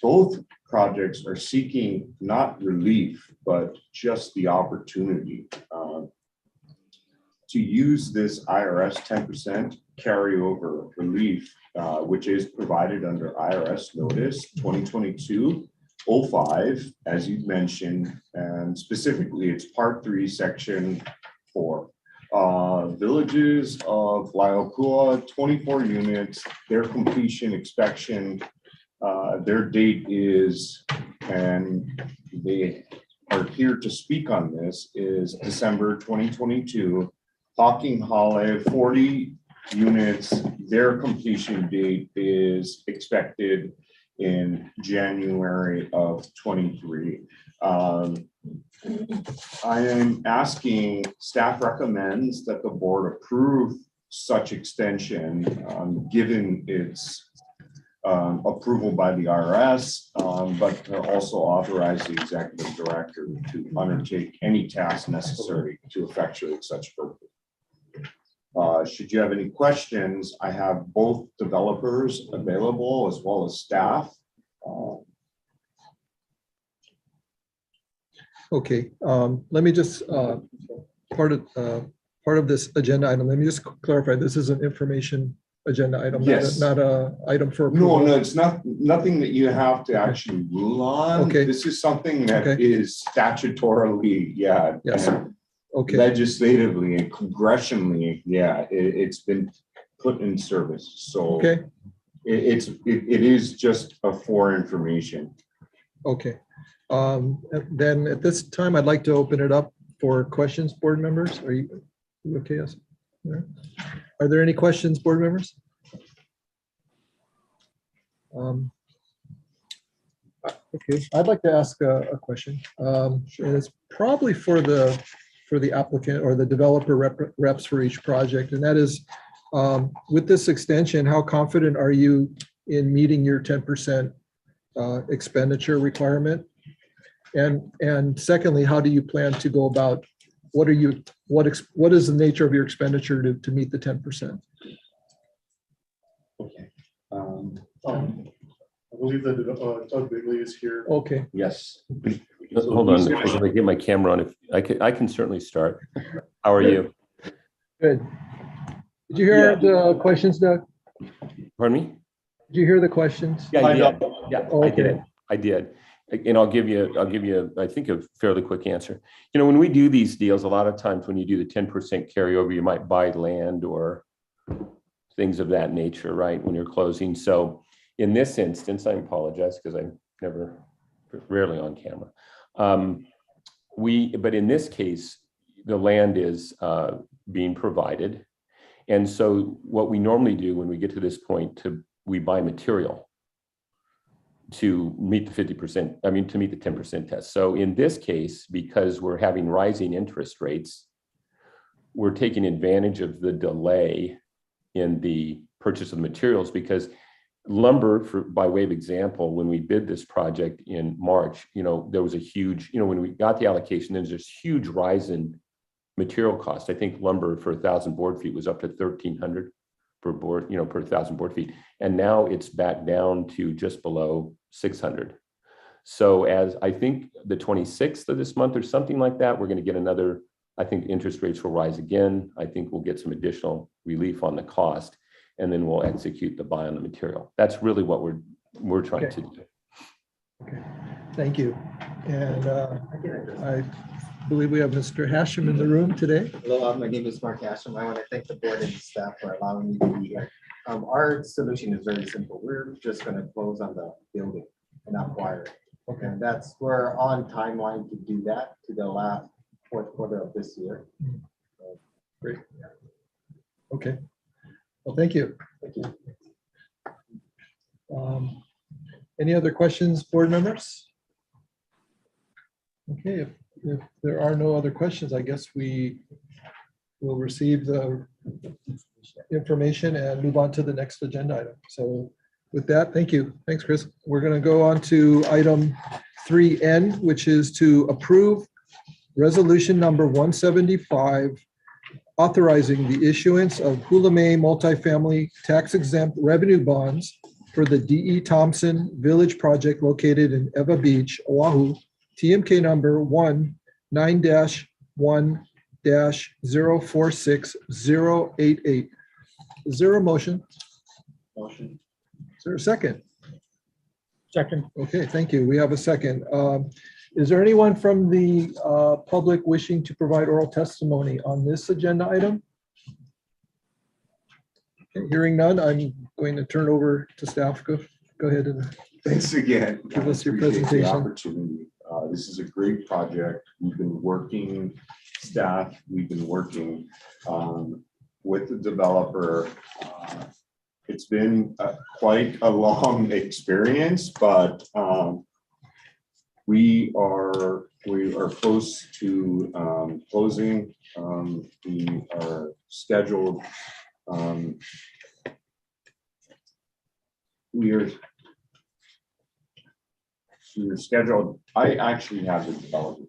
S16: Both projects are seeking not relief, but just the opportunity to use this IRS 10% carryover relief, which is provided under IRS Notice 2022-05, as you mentioned, and specifically it's Part 3, Section 4. Villages of Laopua, 24 units, their completion inspection, their date is, and they are here to speak on this, is December 2022. Hakinale, 40 units, their completion date is expected in January of 23. I am asking, staff recommends that the board approve such extension, given its approval by the IRS, but to also authorize the executive director to undertake any task necessary to effectuate such purpose. Should you have any questions, I have both developers available as well as staff.
S2: Okay, let me just, part of this agenda item, let me just clarify, this is an information agenda item,
S16: Yes.
S2: not a item for
S16: No,
S2: approval.
S16: no, it's nothing that you have to actually rule on.
S2: Okay.
S16: This is something that
S2: Okay.
S16: is statutorily, yeah.
S2: Yes.
S16: and
S2: Okay.
S16: Legislatively and congressionally, yeah, it's been put in service. So
S2: Okay.
S16: it is just for information.
S2: Okay. Then at this time, I'd like to open it up for questions, board members. Are you okay? Yes. Are there any questions, board members? Okay, I'd like to ask a question. And it's probably for the applicant or the developer reps for each project, and that is, with this extension, how confident are you in meeting your 10% expenditure requirement? And secondly, how do you plan to go about, what is the nature of your expenditure to meet the 10%?
S16: Okay.
S9: I believe that Doug Bigley is here.
S2: Okay.
S16: Yes.
S11: Hold on, if I get my camera on, if I can certainly start. How are you?
S2: Good. Did you hear the questions, Doug?
S11: Pardon me?
S2: Did you hear the questions?
S11: Yeah, I did. Yeah,
S2: Okay.
S11: I did. And I'll give you, I think, a fairly quick answer. You know, when we do these deals, a lot of times when you do the 10% carryover, you might buy land or things of that nature, right, when you're closing. So in this instance, I apologize because I'm rarely on camera. But in this case, the land is being provided. And so what we normally do when we get to this point, we buy material to meet the 50%, to meet the 10% test. So in this case, because we're having rising interest rates, we're taking advantage of the delay in the purchase of materials, because lumber, by way of example, when we bid this project in March, there was a huge, when we got the allocation, there's this huge rise in material cost. I think lumber for 1,000 board feet was up to 1,300 per board, per 1,000 board feet. And now it's back down to just below 600. So as I think the 26th of this month or something like that, we're going to get another, I think interest rates will rise again. I think we'll get some additional relief on the cost, and then we'll execute the buy on the material. That's really what we're trying to do.
S2: Okay, thank you. And I believe we have Mr. Hashem in the room today.
S17: Hello, my name is Mark Hashem. I want to thank the board and staff for allowing me to be here. Our solution is very simple. We're just going to close on the building and acquire it. Okay, and we're on timeline to do that to the last fourth quarter of this year.
S2: Great. Okay. Well, thank you.
S17: Thank you.
S2: Any other questions, board members? Okay, if there are no other questions, I guess we will receive the information and move on to the next agenda item. So With that, thank you. Thanks, Chris. We're going to go on to item 3N, which is to approve resolution number 175, authorizing the issuance of Hula May multifamily tax exempt revenue bonds for the D.E. Thompson Village project located in Eva Beach, Oahu, TMK number 19-1-046088. Is there a motion?
S15: Motion.
S2: Is there a second?
S7: Second.
S2: Okay, thank you. We have a second. Is there anyone from the public wishing to provide oral testimony on this agenda item? Okay, hearing none, I'm going to turn over to staff. Go ahead and
S16: Thanks again.
S2: give us your
S16: Appreciate the
S2: presentation.
S16: opportunity. This is a great project. We've been working, staff, we've been working with the developer. It's been quite a long experience, but we are close to closing. We are scheduled. We're scheduled. I actually have the development.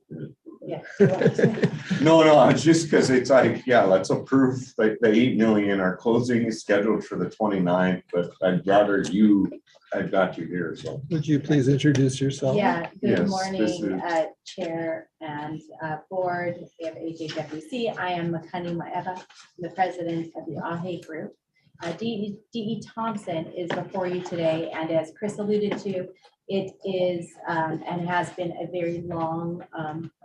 S16: No, it's just because it's like, yeah, let's approve the 8 million. Our closing is scheduled for the 29th, but I'd rather I've got you here, so.
S2: Would you please introduce yourself?
S18: Yeah, good
S16: Yes,
S18: morning,
S16: this is-
S18: Chair and Board. We have HHFDC. I am Makani Maeva, the president of the AHE Group. D.E. Thompson is before you today, and as Chris alluded to, it is and has been a very long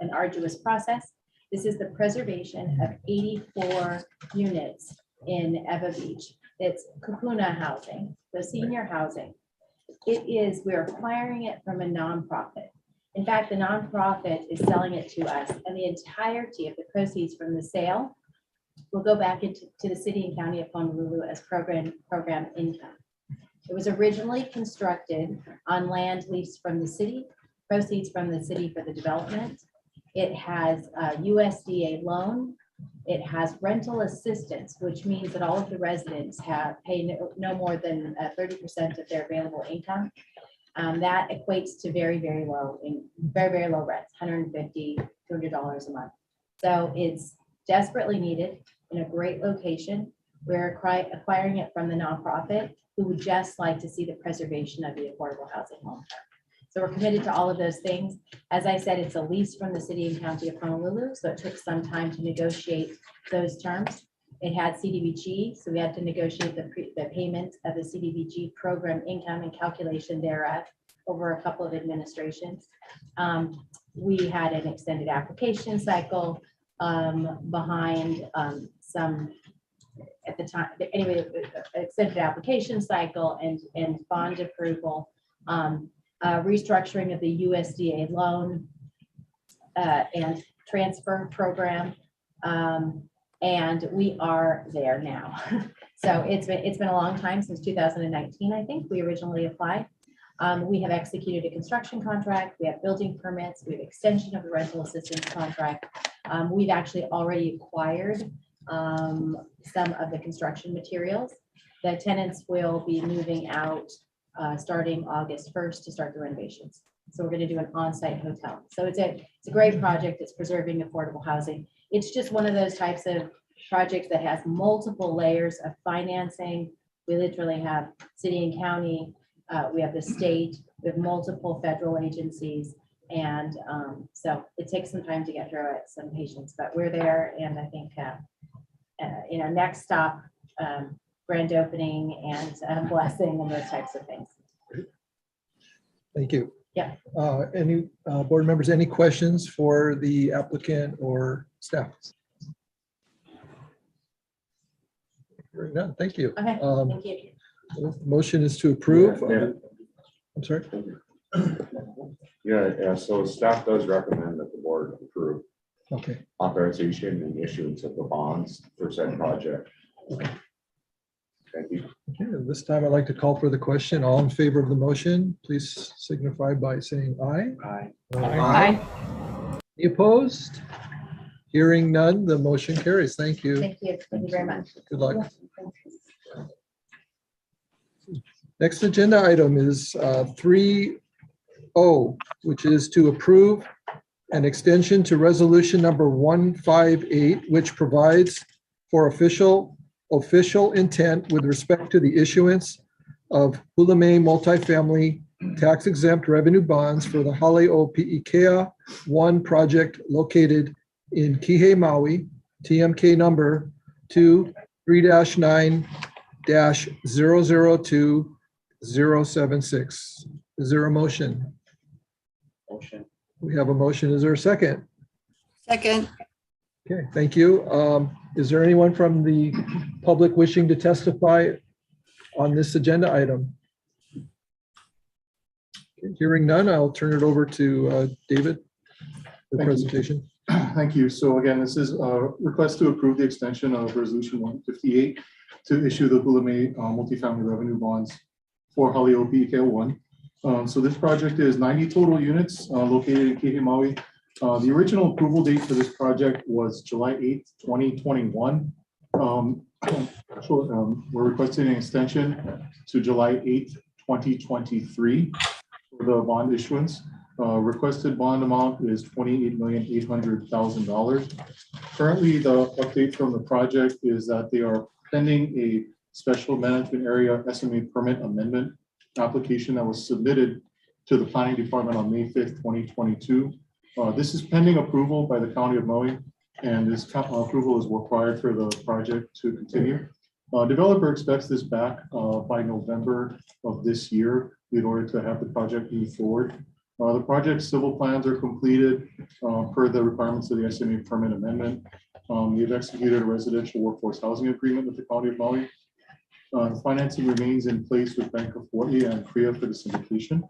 S18: and arduous process. This is the preservation of 84 units in Eva Beach. It's Kahuna housing, the senior housing. We're acquiring it from a nonprofit. In fact, the nonprofit is selling it to us, and the entirety of the proceeds from the sale will go back into the city and county of Honolulu as program income. It was originally constructed on land leased from the city, proceeds from the city for the development. It has a USDA loan. It has rental assistance, which means that all of the residents pay no more than 30% of their available income. That equates to very, very low rents, $150, $200 a month. So it's desperately needed in a great location. We're acquiring it from the nonprofit who would just like to see the preservation of the affordable housing long term. So we're committed to all of those things. As I said, it's a lease from the city and county of Honolulu, so it took some time to negotiate those terms. It had CDBG, so we had to negotiate the payment of the CDBG program income and calculation thereof over a couple of administrations. We had an extended application cycle behind some at the time, anyway, extended application cycle and bond approval, restructuring of the USDA loan and transfer program. And we are there now. So it's been a long time, since 2019, I think we originally applied. We have executed a construction contract. We have building permits. We have extension of the rental assistance contract. We've actually already acquired some of the construction materials. The tenants will be moving out starting August 1st to start the renovations. So we're going to do an on-site hotel. So it's a great project. It's preserving affordable housing. It's just one of those types of projects that has multiple layers of financing. We literally have city and county. We have the state. We have multiple federal agencies. And so it takes some time to get through it, some patience, but we're there. And I think, next stop, grand opening and blessing and those types of things.
S2: Thank you.
S18: Yeah.
S2: Any board members, any questions for the applicant or staff? Hearing none, thank you.
S18: Okay, thank you.
S2: Motion is to approve.
S16: Yeah.
S2: I'm sorry.
S16: Yeah, so staff does recommend that the board approve
S2: Okay.
S16: authorization and issuance of the bonds for said project. Thank you.
S2: Okay, at this time, I'd like to call for the question. All in favor of the motion, please signify by saying aye.
S16: Aye.
S1: Aye.
S2: Any opposed? Hearing none, the motion carries. Thank you.
S18: Thank you. Thank you very much.
S2: Good luck. Next agenda item is 3O, which is to approve an extension to resolution number 158, which provides for official intent with respect to the issuance of Hulame multifamily tax exempt revenue bonds for the Haleo Pi'ikea 1 project located in Kihei, Maui, TMK number 23-9-002076. Is there a motion?
S5: Motion.
S2: We have a motion. Is there a second?
S8: Second.
S2: Okay, thank you. Is there anyone from the public wishing to testify on this agenda item? Okay, hearing none, I'll turn it over to David for the presentation.
S9: Thank you. So again, this is a request to approve the extension of resolution 158 to issue the Hulame multifamily revenue bonds for Haleo Pi'ikea 1. So this project is 90 total units located in Kihei, Maui. The original approval date for this project was July 8th, 2021. We're requesting an extension to July 8th, 2023 for the bond issuance. Requested bond amount is $28,800,000. Currently, the update from the project is that they are pending a special management area SMA permit amendment application that was submitted to the planning department on May 5th, 2022. This is pending approval by the County of Maui, and this approval is required for the project to continue. Developer expects this back by November of this year in order to have the project move forward. The project's civil plans are completed per the requirements of the SMA permit amendment. We've executed a residential workforce housing agreement with the County of Maui. Financing remains in place with Bank of Hawaii and CREA for the syndication.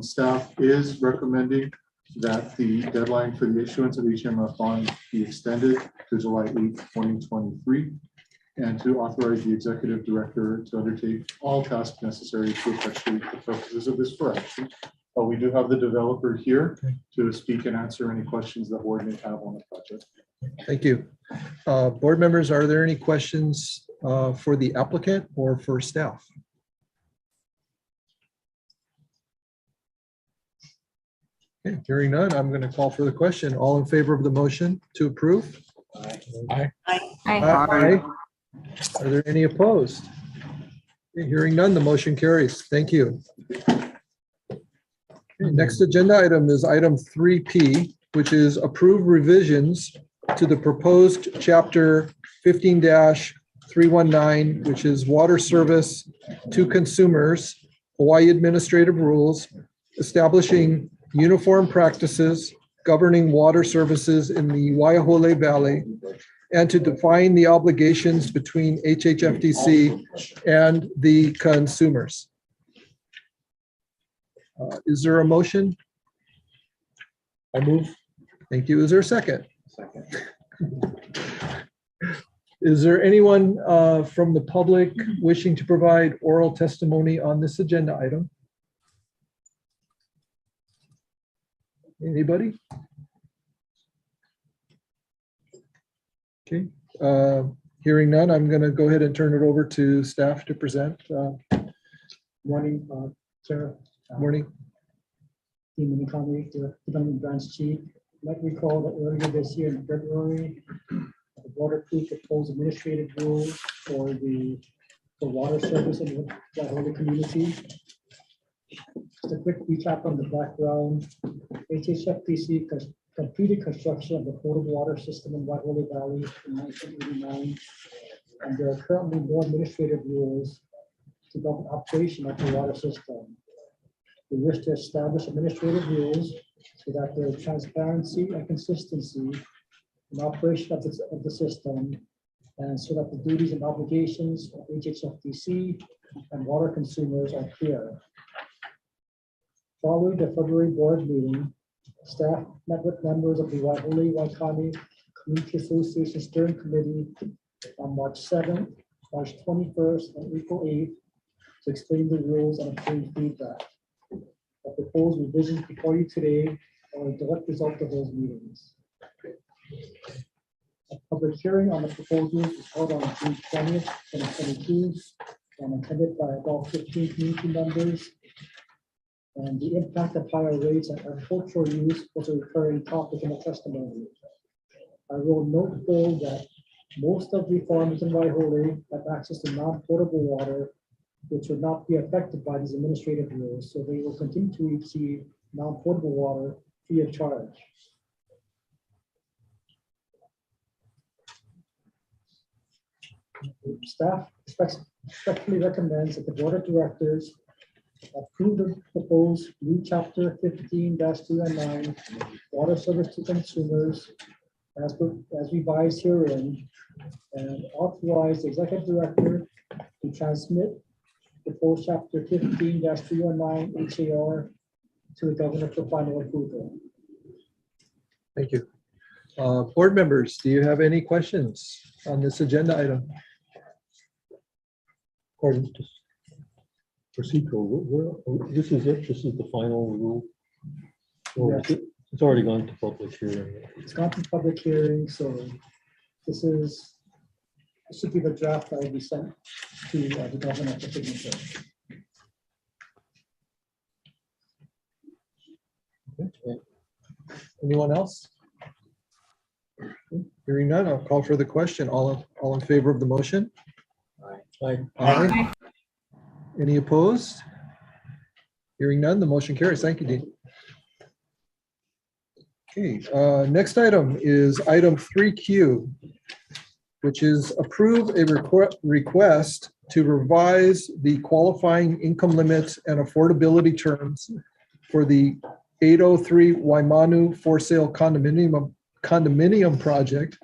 S9: Staff is recommending that the deadline for the issuance of HMF bond be extended to July 8th, 2023, and to authorize the executive director to undertake all tasks necessary to effectuate the purposes of this for action. We do have the developer here to speak and answer any questions that board may have on the project.
S2: Thank you. Board members, are there any questions for the applicant or for staff? Okay, hearing none, I'm going to call for the question. All in favor of the motion to approve?
S7: Aye.
S2: Aye. Are there any opposed? Okay, hearing none, the motion carries. Thank you. Okay, next agenda item is item 3P, which is approve revisions to the proposed chapter 15-319, which is water service to consumers, Hawaii administrative rules, establishing uniform practices governing water services in the Waiahole Valley, and to define the obligations between HHFDC and the consumers. Is there a motion?
S7: I move.
S2: Thank you. Is there a second?
S5: Second.
S2: Is there anyone from the public wishing to provide oral testimony on this agenda item? Anybody? Okay, hearing none, I'm going to go ahead and turn it over to staff to present.
S19: Morning, Chair.
S2: Morning.
S19: Dean Minikami, the Development Branch Chief. You might recall that earlier this year in February, the Water Creek proposed administrative rules for water service in the Waiahole community. Just a quick recap on the background. HHFDC completed construction of the potable water system in Waiahole Valley in 1989, and there are currently no administrative rules to govern operation of the water system. We wish to establish administrative rules so that there is transparency and consistency in operation of the system, and so that the duties and obligations of HHFDC and water consumers are clear. Following the February board meeting, staff met with members of the Waiahole Waikani Community Association Steering Committee on March 7th, March 21st, and April 8th to explain the rules and obtain feedback. The proposed revisions before you today are a direct result of those meetings. A public hearing on the proposals is held on June 20th, 2022, attended by about 15 community members. And the impact of higher rates on agricultural use was a recurring topic in the testimony. I will note though that most of the farmers in Waihole have access to non-potable water, which would not be affected by these administrative rules, so they will continue to receive non-potable water free of charge. Staff respectfully recommends that the Board of Directors approve the proposed new Chapter 15-209 Water Service to Consumers as revised herein, and authorize the Executive Director to transmit proposed Chapter 15-309 HAR to the Governor for final approval.
S2: Thank you. Board members, do you have any questions on this agenda item?
S8: According to procedural, this is it, this is the final rule. Or is
S19: Yes.
S8: it's already gone to public hearing.
S19: It's gone to public hearing, so this should be the draft that will be sent to the Governor for signature.
S2: Okay. Anyone else? Hearing none, I'll call for the question. All in favor of the motion?
S8: Aye.
S2: Aye. Any opposed? Hearing none, the motion carries. Thank you, Dean. Okay, next item is item 3Q, which is approve a request to revise the qualifying income limits and affordability terms for the 803 Waimanu for sale condominium project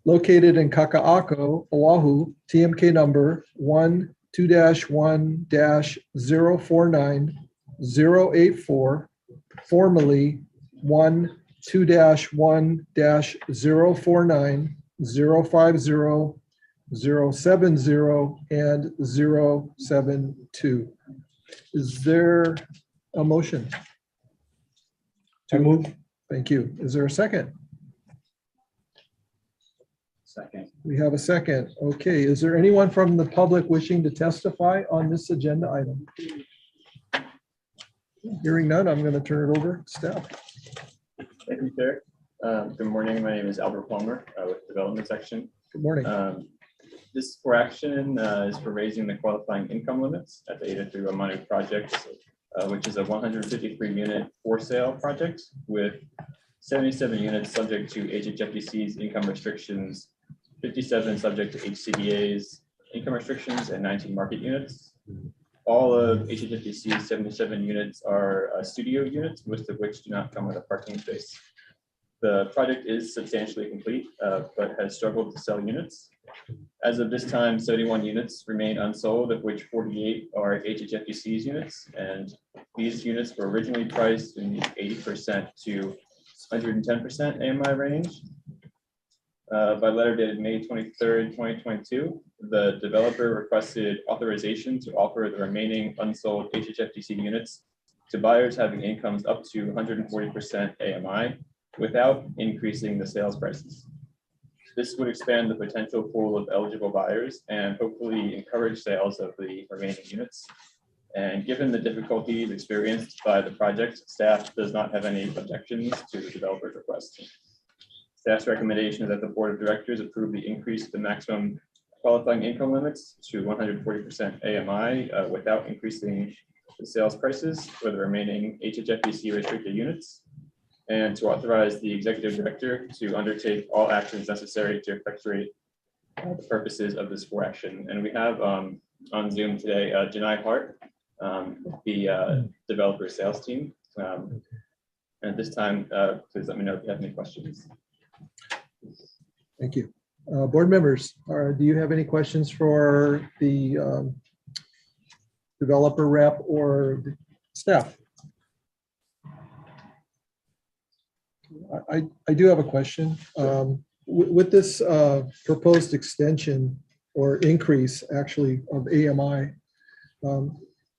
S2: located in Kaka'ako, Oahu, TMK number 1-2-1-049-084, formerly 1-2-1-049-050-070 and 072. Is there a motion?
S8: To move.
S2: Thank you. Is there a second?
S5: Second.
S2: We have a second. Okay, is there anyone from the public wishing to testify on this agenda item? Hearing none, I'm going to turn it over to staff.
S20: Thank you, Chair. Good morning. My name is Albert Palmer with Development Section.
S2: Good morning.
S20: This for action is for raising the qualifying income limits at the 803 Waimanu project, which is a 153 unit for sale project with 77 units subject to HHFDC's income restrictions, 57 subject to HCDA's income restrictions, and 19 market units. All of HHFDC's 77 units are studio units, most of which do not come with a parking space. The project is substantially complete, but has struggled to sell units. As of this time, 71 units remain unsold, of which 48 are HHFDC's units. And these units were originally priced in the 80% to 110% AMI range. By letter dated May 23rd, 2022, the developer requested authorization to offer the remaining unsold HHFDC units to buyers having incomes up to 140% AMI without increasing the sales prices. This would expand the potential pool of eligible buyers and hopefully encourage sales of the remaining units. And given the difficulties experienced by the project, staff does not have any objections to the developer's request. Staff's recommendation is that the Board of Directors approve the increase of the maximum qualifying income limits to 140% AMI without increasing the sales prices for the remaining HHFDC restricted units, and to authorize the Executive Director to undertake all actions necessary to effectuate the purposes of this for action. And we have on Zoom today, Janai Hart, the developer sales team. And at this time, please let me know if you have any questions.
S2: Thank you. Board members, do you have any questions for the developer rep or the staff? I do have a question. With this proposed extension or increase actually of AMI,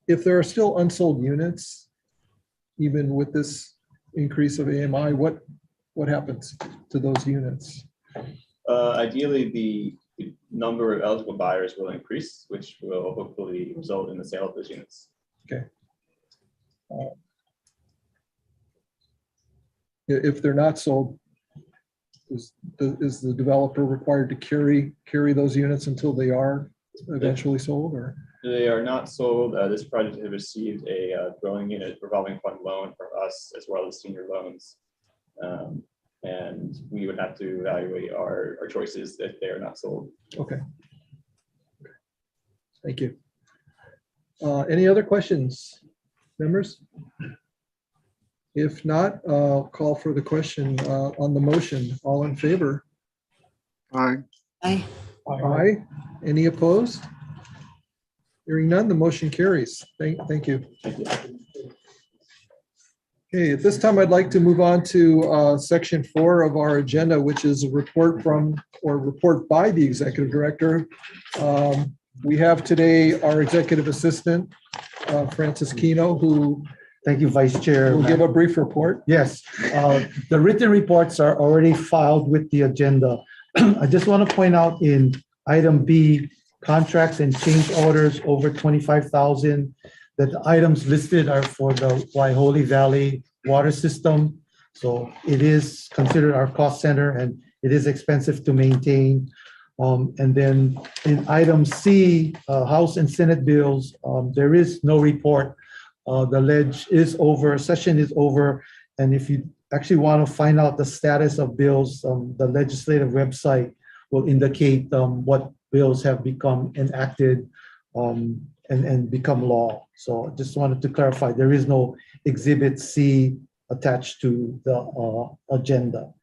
S2: if there are still unsold units, even with this increase of AMI, what happens to those units?
S20: Ideally, the number of eligible buyers will increase, which will hopefully result in the sale of those units.
S2: Okay. If they're not sold, is the developer required to carry those units until they are eventually sold, or?
S20: They are not sold. This project has received a dwelling unit revolving fund loan from us as well as senior loans. And we would have to evaluate our choices if they are not sold.
S2: Okay. Thank you. Any other questions, members? If not, I'll call for the question on the motion. All in favor?
S6: Aye.
S3: Aye.
S2: Aye. Any opposed? Hearing none, the motion carries. Thank you. Okay, at this time, I'd like to move on to section 4 of our agenda, which is a report from or report by the executive director. We have today our executive assistant, Francis Keno, who
S4: Thank you, Vice Chair.
S2: will give a brief report.
S4: Yes, the written reports are already filed with the agenda. I just want to point out in item B, contracts and change orders over 25,000, that the items listed are for the Waiholi Valley water system. So it is considered our cost center and it is expensive to maintain. And then in item C, House and Senate bills, there is no report. The ledge is over, session is over. And if you actually want to find out the status of bills, the legislative website will indicate what bills have become enacted and become law. So I just wanted to clarify, there is no Exhibit C attached to the agenda.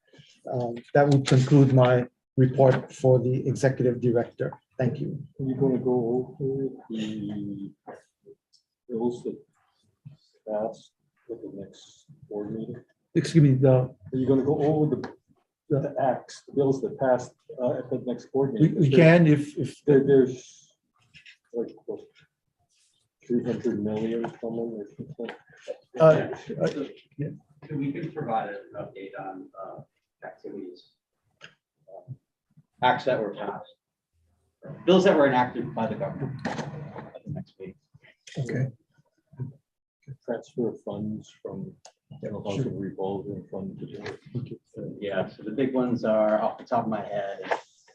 S4: That would conclude my report for the executive director. Thank you.
S8: Are you going to go over the bills that passed at the next board meeting?
S4: Excuse me,
S8: Are you going to go over the acts, the bills that passed at the next board meeting?
S4: we can if
S8: There's like what, 300 million coming or something.
S4: Yeah.
S21: We can provide an update on activities, acts that were passed, bills that were enacted by the government at the next meeting.
S2: Okay.
S8: Transfer of funds from housing revolving fund to.
S21: Yeah, so the big ones are off the top of my head.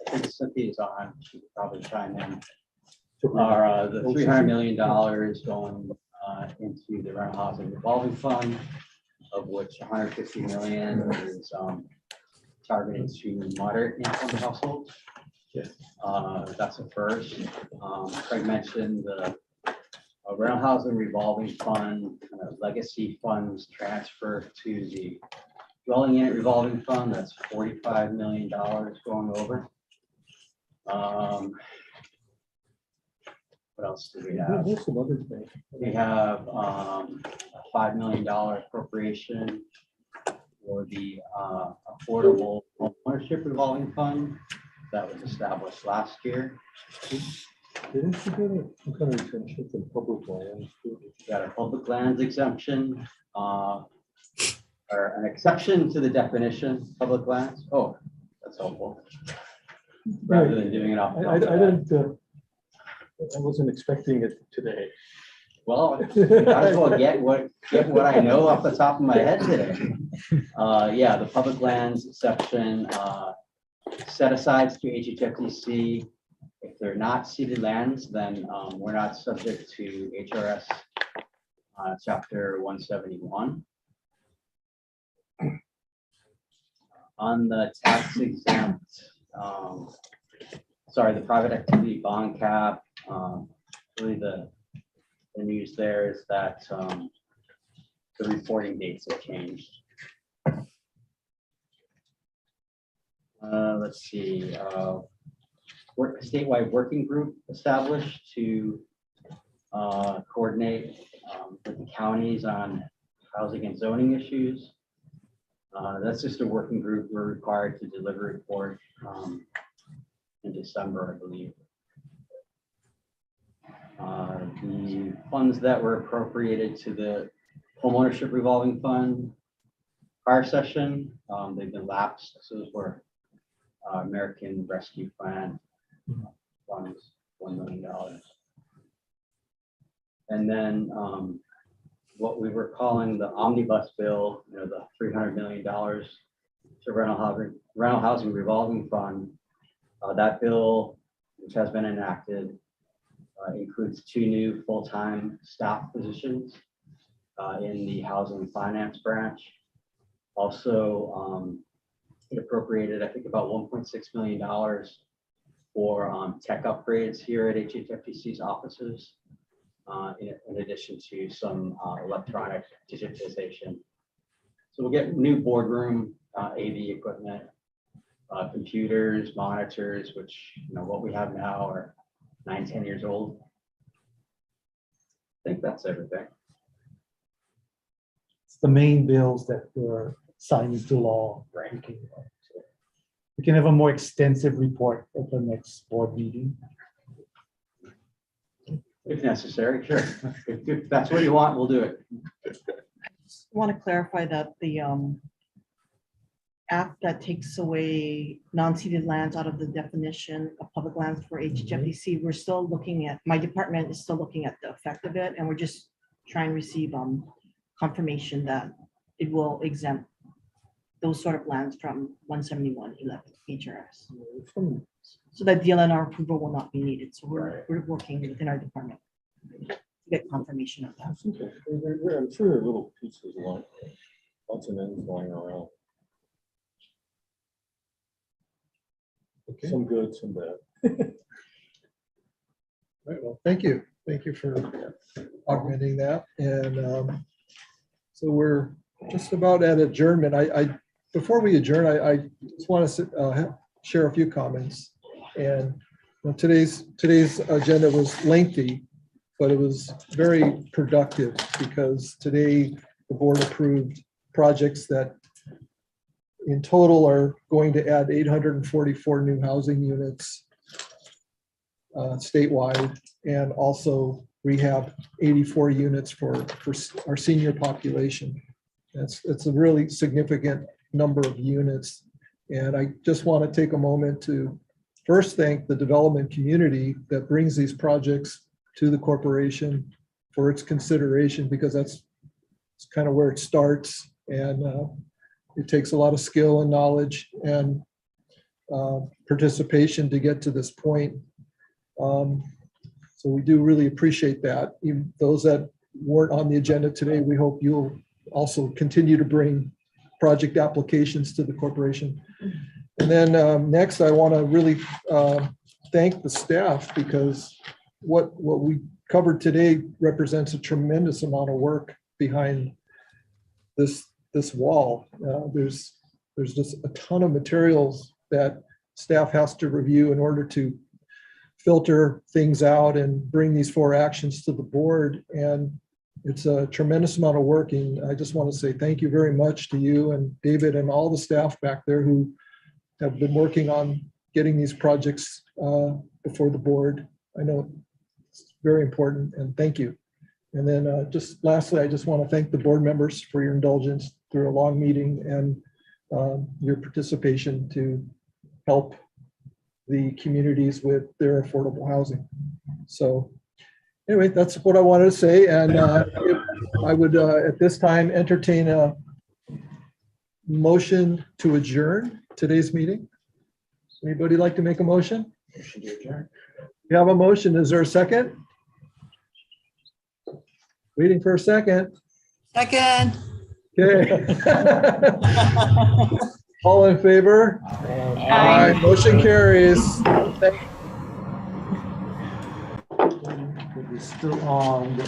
S21: I think Cynthia's on, she could probably chime in. Are the $300 million going into the rental housing revolving fund, of which 150 million is targeted to moderate income households. That's the first. Craig mentioned the rental housing revolving fund, legacy funds transfer to the dwelling unit revolving fund. That's $45 million going over. What else do we have?
S8: There's some other things.
S21: We have a $5 million appropriation for the affordable ownership revolving fund that was established last year.
S8: Didn't you get a kind of exemption from public lands?
S21: Got a public lands exemption, or an exception to the definition, public lands. Oh, that's helpful. Rather than doing it off.
S8: I didn't. I wasn't expecting it today.
S21: Well, might as well get what I know off the top of my head today. Yeah, the public lands exception, set asides to HHFDC. If they're not ceded lands, then we're not subject to HRS chapter 171. On the tax exempt, sorry, the private activity bond cap, really the news there is that the reporting dates have changed. Let's see, statewide working group established to coordinate with the counties on housing and zoning issues. That's just a working group. We're required to deliver a report in December, I believe. The funds that were appropriated to the homeownership revolving fund prior session, they've been lapsed. So those were American Rescue Plan funds, $1 million. And then what we were calling the omnibus bill, the $300 million to rental housing revolving fund. That bill, which has been enacted, includes 2 new full-time staff positions in the housing finance branch. Also, it appropriated, I think, about $1.6 million for tech upgrades here at HHFDC's offices, in addition to some electronic digitization. So we'll get new boardroom, AV equipment, computers, monitors, which, what we have now are 9-10 years old. I think that's everything.
S4: It's the main bills that were signed into law.
S21: Right.
S4: We can have a more extensive report at the next board meeting.
S21: If necessary, sure. If that's what you want, we'll do it.
S13: Want to clarify that the act that takes away non-ceded lands out of the definition of public lands for HHFDC, we're still looking at, my department is still looking at the effect of it, and we're just trying to receive confirmation that it will exempt those sort of lands from 171.11 HRS. So that DLNR approval will not be needed. So we're working within our department to get confirmation of that.
S8: I'm sure there are little pieces along, lots of ends going around.
S2: Okay.
S8: Some good, some bad.
S2: Right, well, thank you. Thank you for augmenting that. And so we're just about at adjournment. Before we adjourn, I just want to share a few comments. And today's agenda was lengthy, but it was very productive because today the board approved projects that in total are going to add 844 new housing units statewide, and also rehab 84 units for our senior population. It's a really significant number of units. And I just want to take a moment to first thank the development community that brings these projects to the corporation for its consideration, because that's kind of where it starts. And it takes a lot of skill and knowledge and participation to get to this point. So we do really appreciate that. Even those that weren't on the agenda today, we hope you'll also continue to bring project applications to the corporation. And then next, I want to really thank the staff, because what we covered today represents a tremendous amount of work behind this wall. There's just a ton of materials that staff has to review in order to filter things out and bring these 4 actions to the board. And it's a tremendous amount of work. And I just want to say thank you very much to you and David and all the staff back there who have been working on getting these projects before the board. I know it's very important, and thank you. And then just lastly, I just want to thank the board members for your indulgence through a long meeting and your participation to help the communities with their affordable housing. So anyway, that's what I wanted to say. And I would at this time entertain a motion to adjourn today's meeting. Anybody like to make a motion?
S21: Motion to adjourn.
S2: We have a motion. Is there a second? Waiting for a second.
S3: Second.
S2: Okay. All in favor?
S3: Aye.
S2: Motion carries.
S4: It's still on.